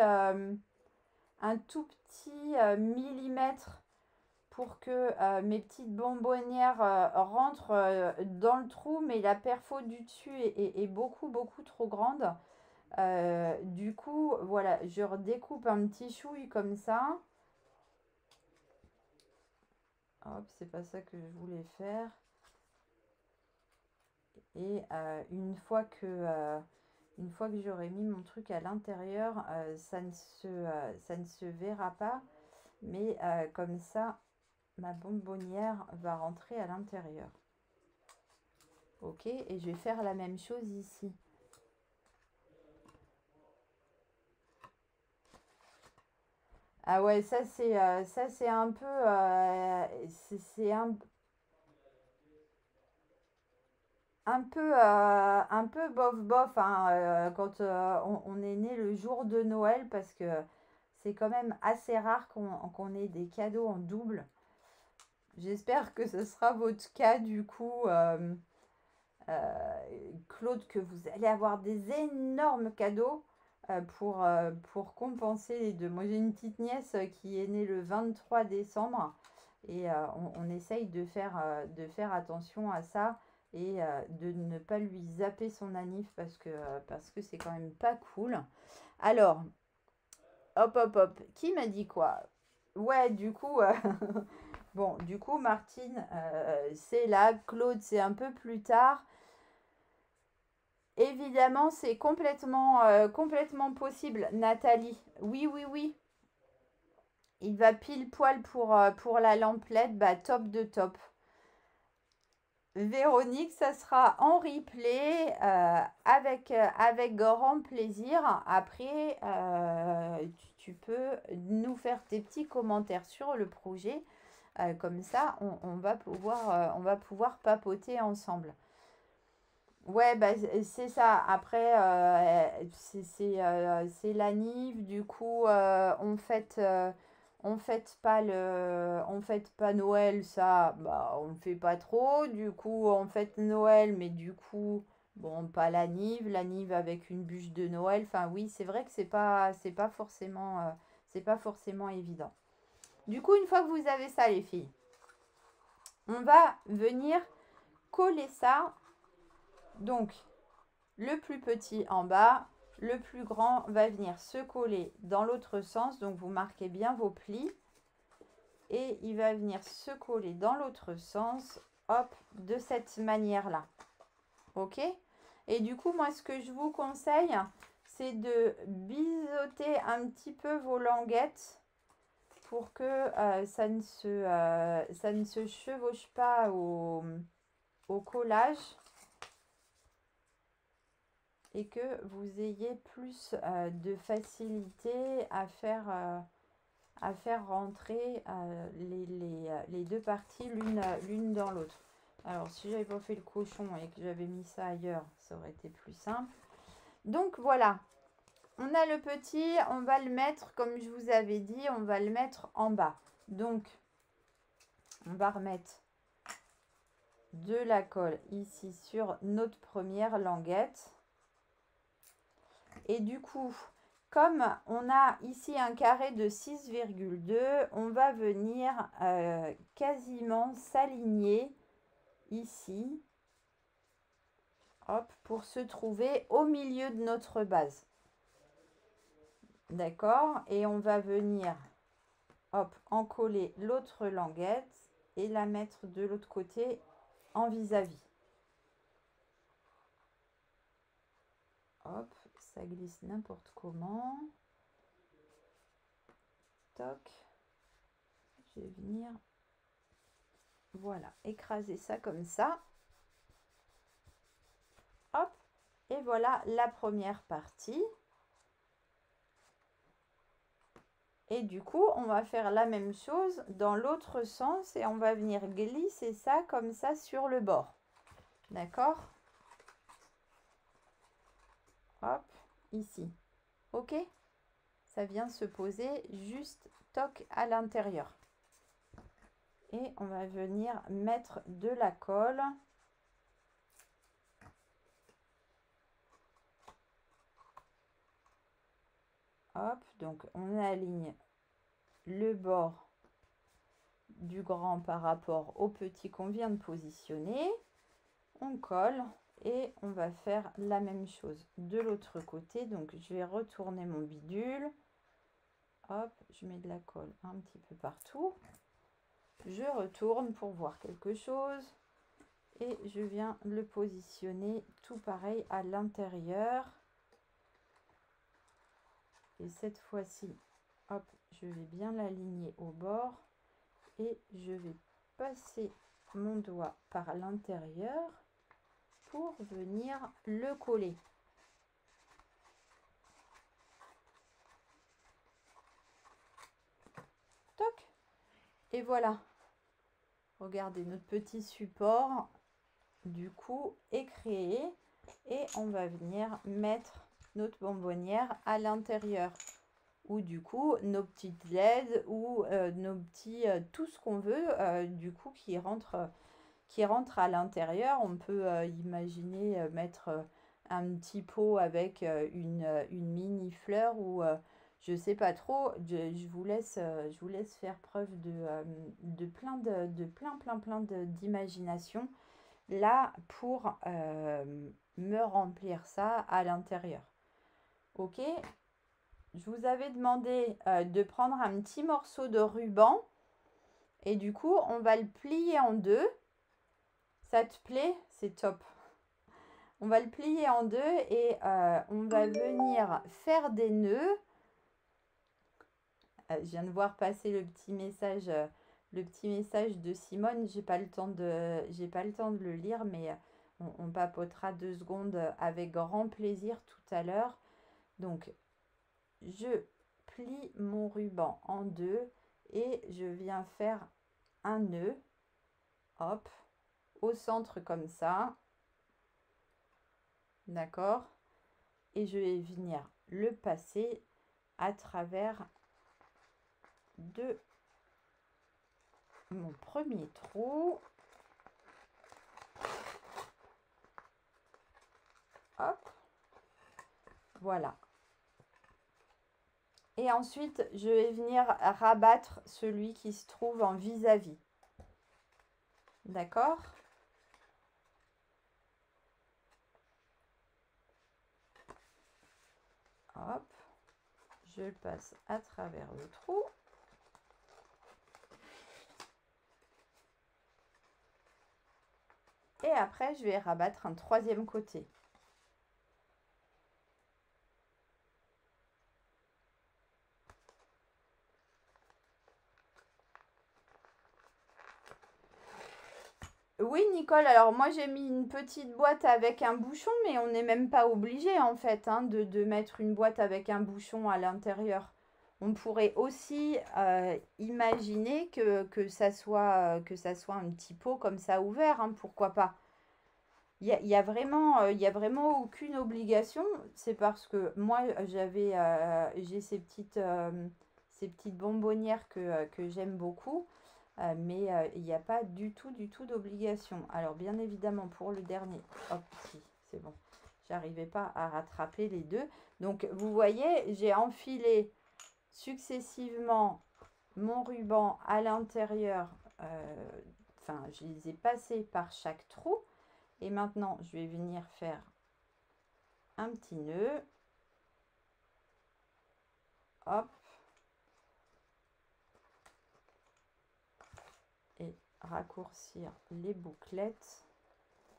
millimètre pour que mes petites bonbonnières rentrent dans le trou. Mais la perfo du dessus est beaucoup trop grande. Du coup, voilà, je redécoupe un petit chouille comme ça. Hop, c'est pas ça que je voulais faire. Et une fois que j'aurai mis mon truc à l'intérieur, ça ne se verra pas. Mais comme ça, ma bonbonnière va rentrer à l'intérieur. Ok, et je vais faire la même chose ici. Ah ouais, ça c'est un peu c'est un peu bof hein, quand on est né le jour de Noël parce que c'est quand même assez rare qu'on ait des cadeaux en double. J'espère que ce sera votre cas du coup, Claude, que vous allez avoir des énormes cadeaux pour compenser les deux. Moi j'ai une petite nièce qui est née le 23 décembre et on essaye de faire attention à ça et de ne pas lui zapper son anniv parce que c'est quand même pas cool. Alors, hop, qui m'a dit quoi? Ouais, du coup, bon, du coup, Martine, c'est là, Claude, c'est un peu plus tard. Évidemment, c'est complètement possible, Nathalie. Oui, oui, oui. Il va pile poil pour la lampe LED, bah top de top. Véronique, ça sera en replay avec grand plaisir. Après, tu peux nous faire tes petits commentaires sur le projet. Comme ça, on va pouvoir papoter ensemble. Ouais, bah, c'est ça. Après, c'est la Nive. Du coup, on fête pas Noël. Ça, bah, on ne fait pas trop. Du coup, on fête Noël, mais du coup, Bon, pas la Nive avec une bûche de Noël. Enfin, oui, c'est vrai que c'est pas forcément évident. Du coup, une fois que vous avez ça, les filles, on va venir coller ça. Donc, le plus petit en bas, le plus grand va venir se coller dans l'autre sens. Donc, vous marquez bien vos plis. Et il va venir se coller dans l'autre sens, hop, de cette manière-là. Ok? Et du coup, moi, ce que je vous conseille, c'est de biseauter un petit peu vos languettes pour que ça ne se chevauche pas au collage et que vous ayez plus de facilité à faire rentrer les deux parties l'une dans l'autre. Alors, si j'avais pas fait le cochon et que j'avais mis ça ailleurs, ça aurait été plus simple. Donc, voilà. On a le petit, on va le mettre, comme je vous avais dit, on va le mettre en bas. Donc, on va remettre de la colle ici sur notre première languette. Et du coup, comme on a ici un carré de 6,2, on va venir quasiment s'aligner ici, hop, pour se trouver au milieu de notre base. D'accord? Et on va venir, hop, encoller l'autre languette et la mettre de l'autre côté en vis-à-vis. Hop, ça glisse n'importe comment. Toc. Je vais venir, voilà, écraser ça comme ça. Hop, et voilà la première partie. Et du coup, on va faire la même chose dans l'autre sens et on va venir glisser ça comme ça sur le bord. D'accord? Hop, ici. Ok? Ça vient se poser juste toc à l'intérieur. Et on va venir mettre de la colle. Hop, donc on aligne le bord du grand par rapport au petit qu'on vient de positionner. On colle et on va faire la même chose de l'autre côté. Donc je vais retourner mon bidule. Hop, je mets de la colle un petit peu partout. Je retourne pour voir quelque chose. Et je viens le positionner tout pareil à l'intérieur. Et cette fois-ci, hop, je vais bien l'aligner au bord. Et je vais passer mon doigt par l'intérieur pour venir le coller. Toc. Et voilà. Regardez, notre petit support, du coup, est créé. Et on va venir mettre notre bonbonnière à l'intérieur. Ou du coup, nos petites LED ou nos petits... tout ce qu'on veut, du coup, qui rentre à l'intérieur. On peut imaginer mettre un petit pot avec une mini fleur ou je sais pas trop. Je vous laisse faire preuve de plein d'imagination là pour me remplir ça à l'intérieur. Ok, je vous avais demandé de prendre un petit morceau de ruban et du coup on va le plier en deux. Ça te plaît? C'est top. On va le plier en deux et on va venir faire des nœuds. Je viens de voir passer le petit message de Simone. J'ai pas le temps de le lire, mais on papotera 2 secondes avec grand plaisir tout à l'heure. Donc, je plie mon ruban en deux et je viens faire un nœud. Hop, au centre comme ça. D'accord? Et je vais venir le passer à travers de mon premier trou. Hop, voilà. Et ensuite, je vais venir rabattre celui qui se trouve en vis-à-vis. D'accord? Hop, je le passe à travers le trou. Et après, je vais rabattre un troisième côté. Oui, Nicole, alors moi j'ai mis une petite boîte avec un bouchon, mais on n'est même pas obligé en fait de mettre une boîte avec un bouchon à l'intérieur. On pourrait aussi imaginer que ça soit un petit pot comme ça ouvert, hein, pourquoi pas. Il y a vraiment aucune obligation. C'est parce que moi j'ai ces petites bonbonnières que j'aime beaucoup. Mais il n'y a pas du tout d'obligation. Alors, bien évidemment, pour le dernier, hop, si, c'est bon. J'arrivais pas à rattraper les deux. Donc, vous voyez, j'ai enfilé successivement mon ruban à l'intérieur. Enfin, je les ai passés par chaque trou. Et maintenant, je vais venir faire un petit nœud. Hop. Et raccourcir les bouclettes.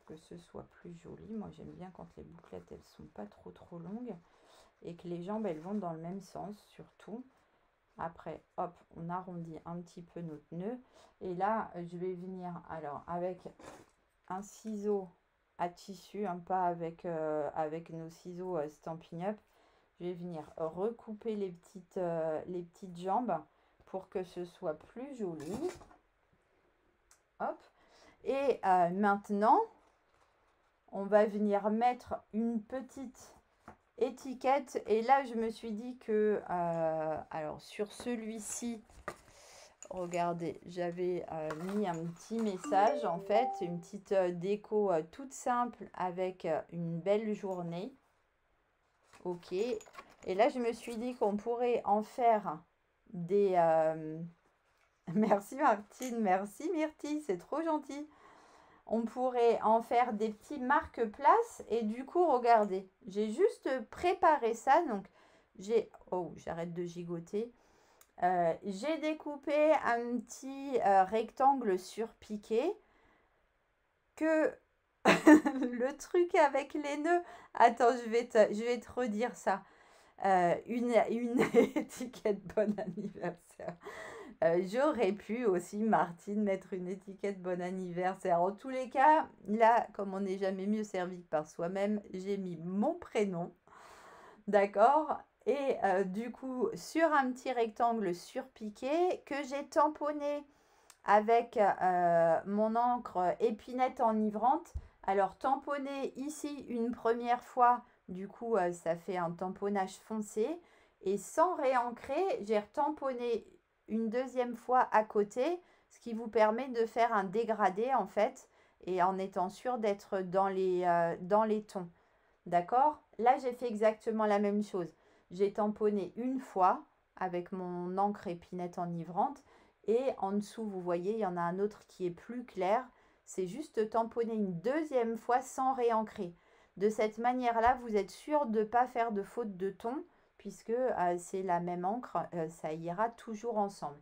Que ce soit plus joli. Moi, j'aime bien quand les bouclettes, elles sont pas trop longues et que les jambes, elles vont dans le même sens, surtout. Après, hop, on arrondit un petit peu notre nœud. Et là, je vais venir, alors, avec un ciseau à tissu, hein, pas avec nos ciseaux Stampin' Up. Je vais venir recouper les petites jambes pour que ce soit plus joli. Hop. Et maintenant, on va venir mettre une petite étiquette. Et là, je me suis dit que, alors sur celui-ci, regardez, j'avais mis un petit message, en fait, une petite déco toute simple avec une belle journée. Ok. Et là, je me suis dit qu'on pourrait en faire des... Merci Martine, merci Myrtille, c'est trop gentil. On pourrait en faire des petits marque-places. Et du coup, regardez, j'ai juste préparé ça. Donc, j'arrête de gigoter. J'ai découpé un petit rectangle surpiqué. Que le truc avec les nœuds. Attends, je vais te redire ça. Une étiquette bon anniversaire. J'aurais pu aussi, Martine, mettre une étiquette bon anniversaire. En tous les cas, là, comme on n'est jamais mieux servi que par soi-même, j'ai mis mon prénom. D'accord? Et du coup, sur un petit rectangle surpiqué que j'ai tamponné avec mon encre épinette enivrante. Alors, tamponner ici une première fois, du coup, ça fait un tamponnage foncé. Et sans réancrer, j'ai retamponné une deuxième fois à côté, ce qui vous permet de faire un dégradé en fait, et en étant sûr d'être dans les tons. D'accord? Là, j'ai fait exactement la même chose. J'ai tamponné une fois avec mon encre épinette enivrante. Et en dessous, vous voyez, il y en a un autre qui est plus clair. C'est juste tamponner une deuxième fois sans réancrer. De cette manière-là, vous êtes sûr de ne pas faire de faute de ton, puisque c'est la même encre, ça ira toujours ensemble.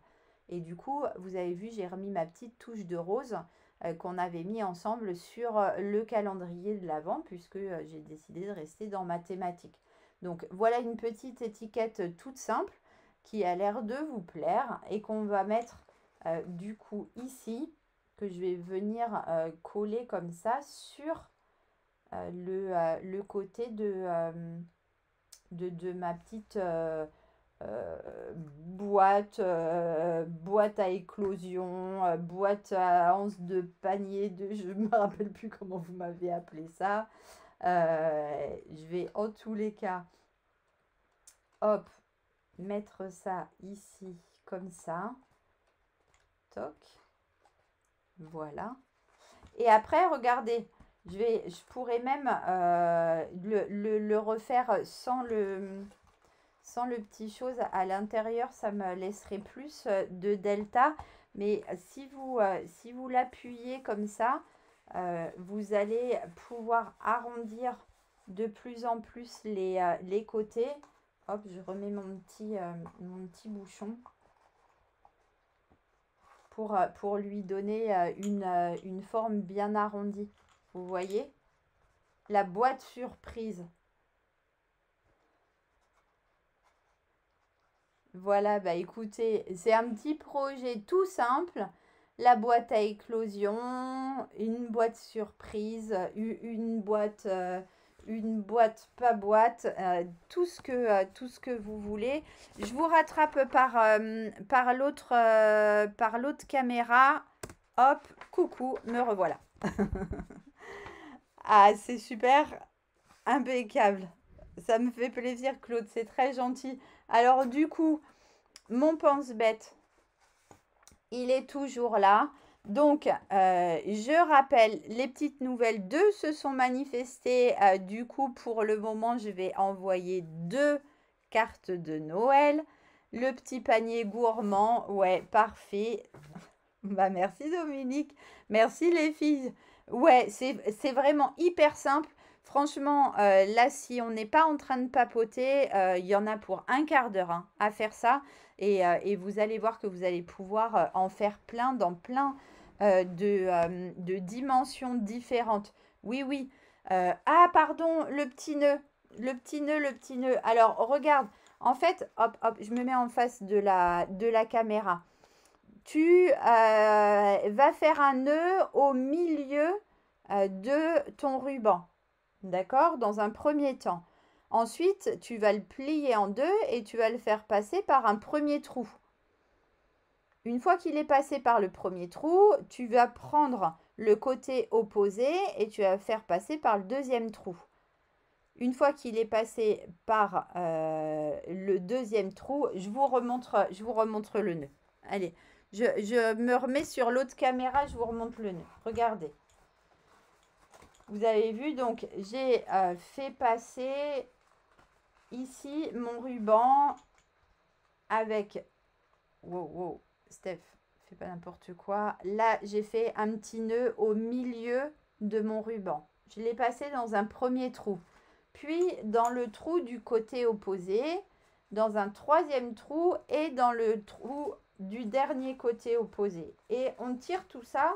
Et du coup, vous avez vu, j'ai remis ma petite touche de rose qu'on avait mis ensemble sur le calendrier de l'Avent, puisque j'ai décidé de rester dans ma thématique. Donc voilà une petite étiquette toute simple qui a l'air de vous plaire et qu'on va mettre du coup ici, que je vais venir coller comme ça sur le côté de ma petite boîte à éclosion, boîte à anse de panier, je ne me rappelle plus comment vous m'avez appelé ça. Je vais en tous les cas, hop, mettre ça ici comme ça. Toc. Voilà. Et après, regardez, Je pourrais même le refaire sans le petit chose à l'intérieur. Ça me laisserait plus de delta. Mais si vous l'appuyez comme ça, vous allez pouvoir arrondir de plus en plus les côtés. Hop, je remets mon petit bouchon pour lui donner une forme bien arrondie. Vous voyez? La boîte surprise. Voilà, bah écoutez, c'est un petit projet tout simple. La boîte à éclosion, une boîte surprise, une boîte pas boîte, tout ce que vous voulez. Je vous rattrape par l'autre caméra. Hop, coucou, me revoilà. Ah, c'est super, impeccable. Ça me fait plaisir, Claude, c'est très gentil. Alors du coup, mon pense-bête, il est toujours là. Donc, je rappelle, les petites nouvelles, 2 se sont manifestées. Du coup, pour le moment, je vais envoyer 2 cartes de Noël. Le petit panier gourmand, ouais, parfait. Bah, merci Dominique. Merci les filles. Ouais, c'est vraiment hyper simple. Franchement, là, si on n'est pas en train de papoter, il y en a pour un quart d'heure hein, à faire ça. Et vous allez voir que vous allez pouvoir en faire plein dans plein de dimensions différentes. Oui, oui. Ah, pardon, le petit nœud. Le petit nœud, le petit nœud. Alors, regarde. En fait, hop, hop, je me mets en face de la caméra. Tu vas faire un nœud au milieu de ton ruban. D'accord? Dans un premier temps. Ensuite, tu vas le plier en deux et tu vas le faire passer par un premier trou. Une fois qu'il est passé par le premier trou, tu vas prendre le côté opposé et tu vas faire passer par le deuxième trou. Une fois qu'il est passé par le deuxième trou, je vous remontre le nœud. Allez, je me remets sur l'autre caméra, je vous remonte le nœud. Regardez. Vous avez vu, donc j'ai fait passer ici mon ruban avec... Wow, wow, Steph, fais pas n'importe quoi. Là, j'ai fait un petit nœud au milieu de mon ruban. Je l'ai passé dans un premier trou. Puis dans le trou du côté opposé, dans un troisième trou et dans le trou du dernier côté opposé. Et on tire tout ça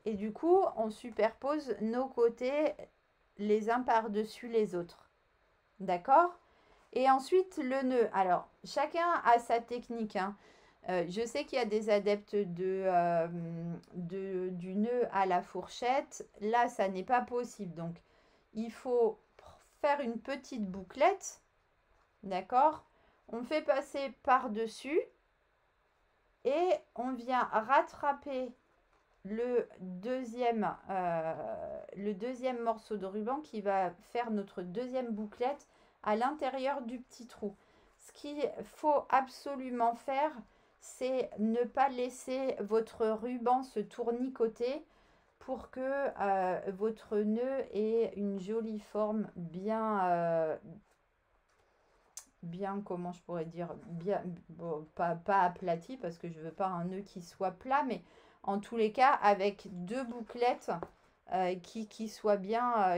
et du coup, on superpose nos côtés les uns par-dessus les autres. D'accord? Et ensuite, le nœud. Alors, chacun a sa technique. Hein. Je sais qu'il y a des adeptes du nœud à la fourchette. Là, ça n'est pas possible. Donc, il faut faire une petite bouclette. D'accord? On fait passer par-dessus. Et on vient rattraper le deuxième morceau de ruban qui va faire notre deuxième bouclette à l'intérieur du petit trou. Ce qu'il faut absolument faire, c'est ne pas laisser votre ruban se tournicoter pour que votre nœud ait une jolie forme bien, comment je pourrais dire, bien, bon, pas aplati parce que je veux pas un nœud qui soit plat, mais en tous les cas avec deux bouclettes qui soient bien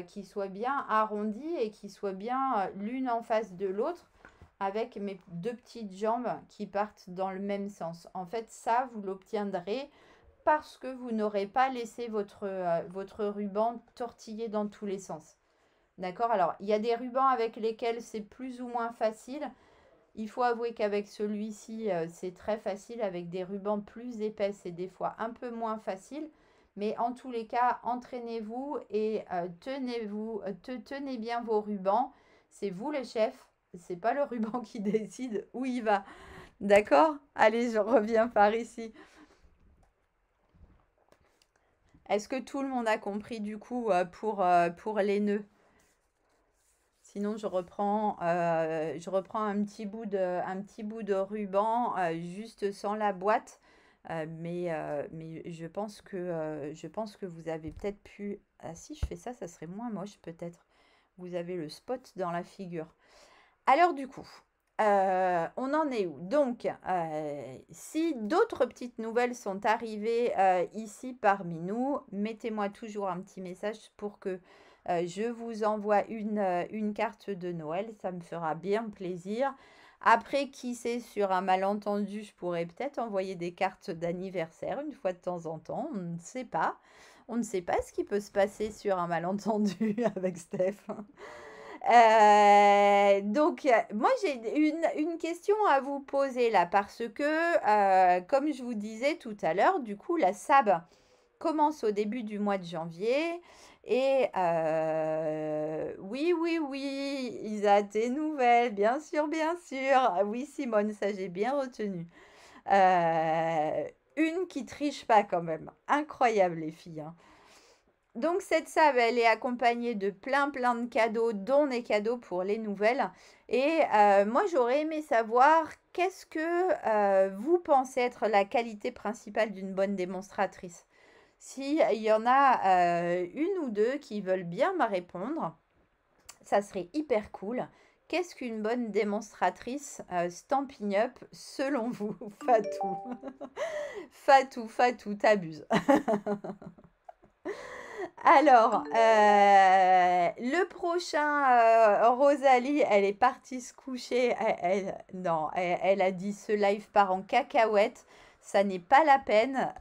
arrondies et qui soient bien l'une en face de l'autre avec mes deux petites jambes qui partent dans le même sens. En fait, ça, vous l'obtiendrez parce que vous n'aurez pas laissé votre ruban tortiller dans tous les sens. D'accord? Alors, il y a des rubans avec lesquels c'est plus ou moins facile. Il faut avouer qu'avec celui-ci, c'est très facile. Avec des rubans plus épais, c'est des fois un peu moins facile. Mais en tous les cas, entraînez-vous et tenez bien vos rubans. C'est vous le chef. C'est pas le ruban qui décide où il va. D'accord? Allez, je reviens par ici. Est-ce que tout le monde a compris du coup pour les nœuds? Sinon, je reprends un petit bout de ruban juste sans la boîte. Mais je pense que vous avez peut-être pu Ah, si je fais ça, ça serait moins moche peut-être. Vous avez le spot dans la figure. Alors du coup, on en est où? Donc, si d'autres petites nouvelles sont arrivées ici parmi nous, mettez-moi toujours un petit message pour que je vous envoie une carte de Noël. Ça me fera bien plaisir. Après, qui sait, sur un malentendu, je pourrais peut-être envoyer des cartes d'anniversaire une fois de temps en temps. On ne sait pas. On ne sait pas ce qui peut se passer sur un malentendu avec Steph. Donc, moi, j'ai une question à vous poser là, parce que, comme je vous disais tout à l'heure, du coup, la SAB commence au début du mois de janvier. Et oui, oui, oui, Isa, tes nouvelles, bien sûr, bien sûr. Ah oui, Simone, ça j'ai bien retenu. Une qui triche pas quand même. Incroyable, les filles, hein. Donc cette save, elle est accompagnée de plein de cadeaux, dont des cadeaux pour les nouvelles. Et moi, j'aurais aimé savoir qu'est-ce que vous pensez être la qualité principale d'une bonne démonstratrice. S'il y en a une ou deux qui veulent bien me répondre, ça serait hyper cool. Qu'est-ce qu'une bonne démonstratrice Stampin' Up selon vous, Fatou? Fatou, t'abuses. Alors, le prochain, Rosalie, elle est partie se coucher. Non, elle a dit ce live part en cacahuète. Ça n'est pas la peine.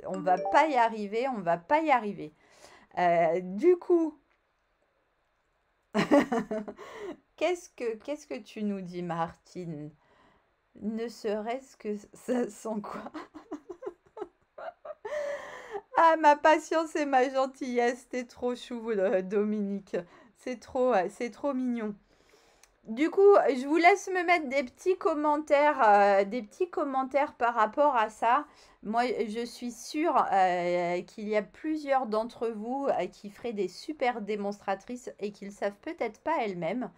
On va pas y arriver. On va pas y arriver. Du coup, qu'est-ce que tu nous dis, Martine? Ne serait-ce que ça sent quoi? Ah, ma patience et ma gentillesse, t'es trop chou, Dominique. C'est trop mignon. Du coup, je vous laisse me mettre des petits commentaires par rapport à ça. Moi, je suis sûre qu'il y a plusieurs d'entre vous qui feraient des super démonstratrices et qui ne le savent peut-être pas elles-mêmes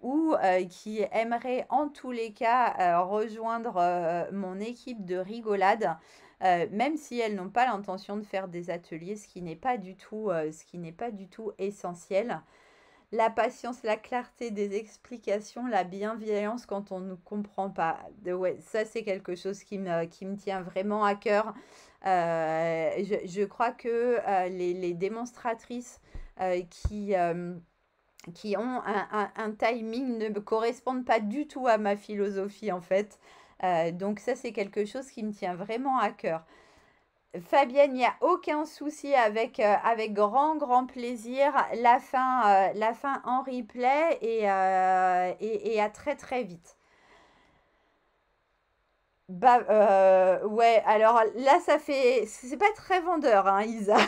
ou qui aimeraient en tous les cas rejoindre mon équipe de rigolade. Même si elles n'ont pas l'intention de faire des ateliers, ce qui n'est pas du tout, essentiel. La patience, la clarté des explications, la bienveillance quand on ne comprend pas. Ouais, ça, c'est quelque chose qui me tient vraiment à cœur. Je crois que les démonstratrices qui ont un timing ne me correspondent pas du tout à ma philosophie, en fait. Donc ça, c'est quelque chose qui me tient vraiment à cœur. Fabienne, il n'y a aucun souci avec grand plaisir. La fin en replay et à très vite. Bah, ouais, alors là, c'est pas très vendeur, hein, Isa.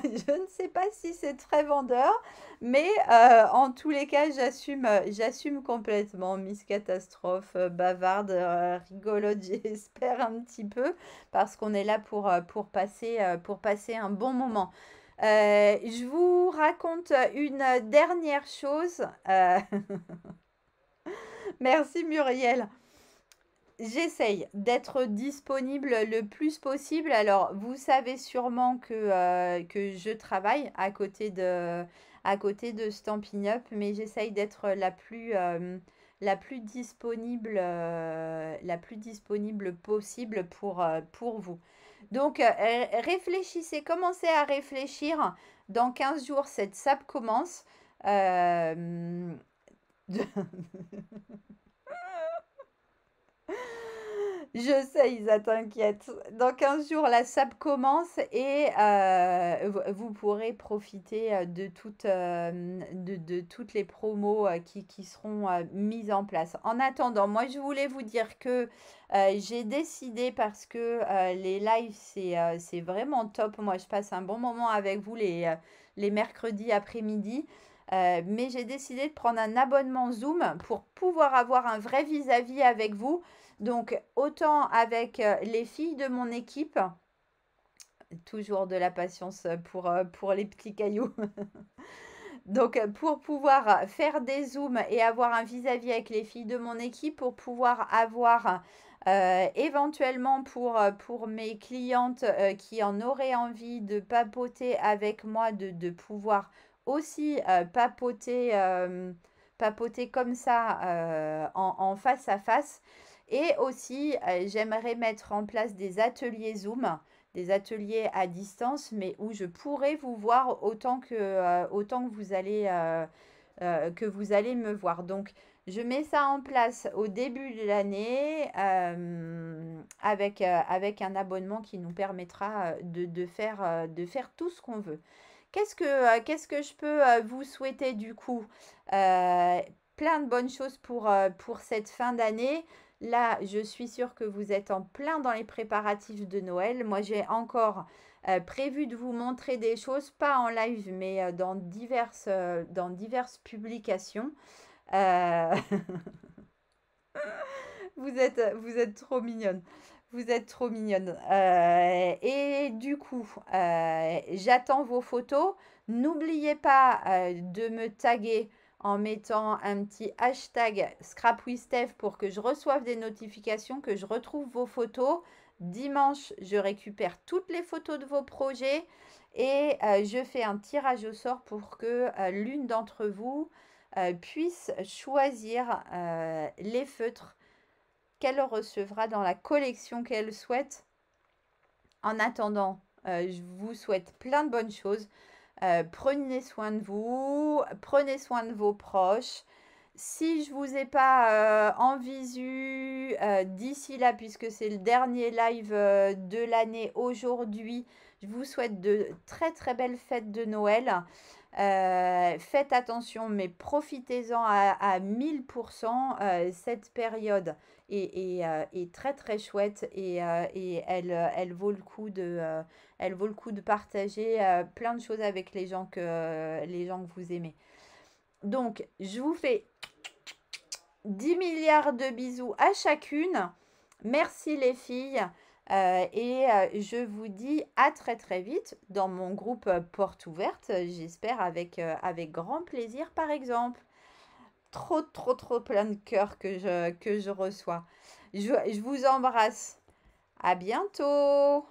Je ne sais pas si c'est très vendeur, mais en tous les cas, j'assume complètement. Miss Catastrophe, bavarde, rigolote, j'espère un petit peu, parce qu'on est là pour passer un bon moment. Je vous raconte une dernière chose. Merci Muriel. J'essaye d'être disponible le plus possible. Alors, vous savez sûrement que je travaille à côté de Stampin' Up, mais j'essaye d'être la plus disponible possible pour vous. Donc, réfléchissez, commencez à réfléchir. Dans 15 jours, cette SAP commence. Euh, Je sais, Isa, t'inquiète. Dans 15 jours, la SAP commence et vous pourrez profiter de toutes les promos qui seront mises en place. En attendant, moi, je voulais vous dire que j'ai décidé parce que les lives, c'est vraiment top. Moi, je passe un bon moment avec vous les mercredis après-midi. Mais j'ai décidé de prendre un abonnement Zoom pour pouvoir avoir un vrai vis-à-vis avec vous. Donc, autant avec les filles de mon équipe, toujours de la patience pour les petits cailloux. Donc, pour pouvoir faire des zooms et avoir un vis-à-vis avec les filles de mon équipe, pour pouvoir avoir Éventuellement pour mes clientes qui en auraient envie de papoter avec moi, de pouvoir aussi papoter comme ça en face à face. Et aussi, j'aimerais mettre en place des ateliers Zoom, des ateliers à distance, mais où je pourrais vous voir autant que vous allez me voir. Donc, je mets ça en place au début de l'année avec un abonnement qui nous permettra de faire tout ce qu'on veut. Qu'est-ce que je peux vous souhaiter du coup? Euh, Plein de bonnes choses pour cette fin d'année. Là, je suis sûre que vous êtes en plein dans les préparatifs de Noël. Moi, j'ai encore prévu de vous montrer des choses, pas en live, mais dans diverses publications. Euh, vous êtes trop mignonne. Vous êtes trop mignonne. Et du coup, j'attends vos photos. N'oubliez pas de me taguer en mettant un petit hashtag ScrapWithSteph pour que je reçoive des notifications, que je retrouve vos photos. Dimanche, je récupère toutes les photos de vos projets et je fais un tirage au sort pour que l'une d'entre vous puisse choisir les feutres qu'elle recevra dans la collection qu'elle souhaite. En attendant, je vous souhaite plein de bonnes choses. Prenez soin de vous, prenez soin de vos proches. Si je vous ai pas en visu d'ici là, puisque c'est le dernier live de l'année aujourd'hui, je vous souhaite de très très belles fêtes de Noël. Faites attention, mais profitez-en à 1000%. Cette période est très très chouette et elle vaut le coup elle vaut le coup de partager plein de choses avec les gens que vous aimez. Donc, je vous fais 10 milliards de bisous à chacune. Merci les filles. Je vous dis à très très vite dans mon groupe Porte Ouverte, j'espère avec grand plaisir par exemple. Trop trop trop plein de cœur que je reçois. Je vous embrasse. À bientôt.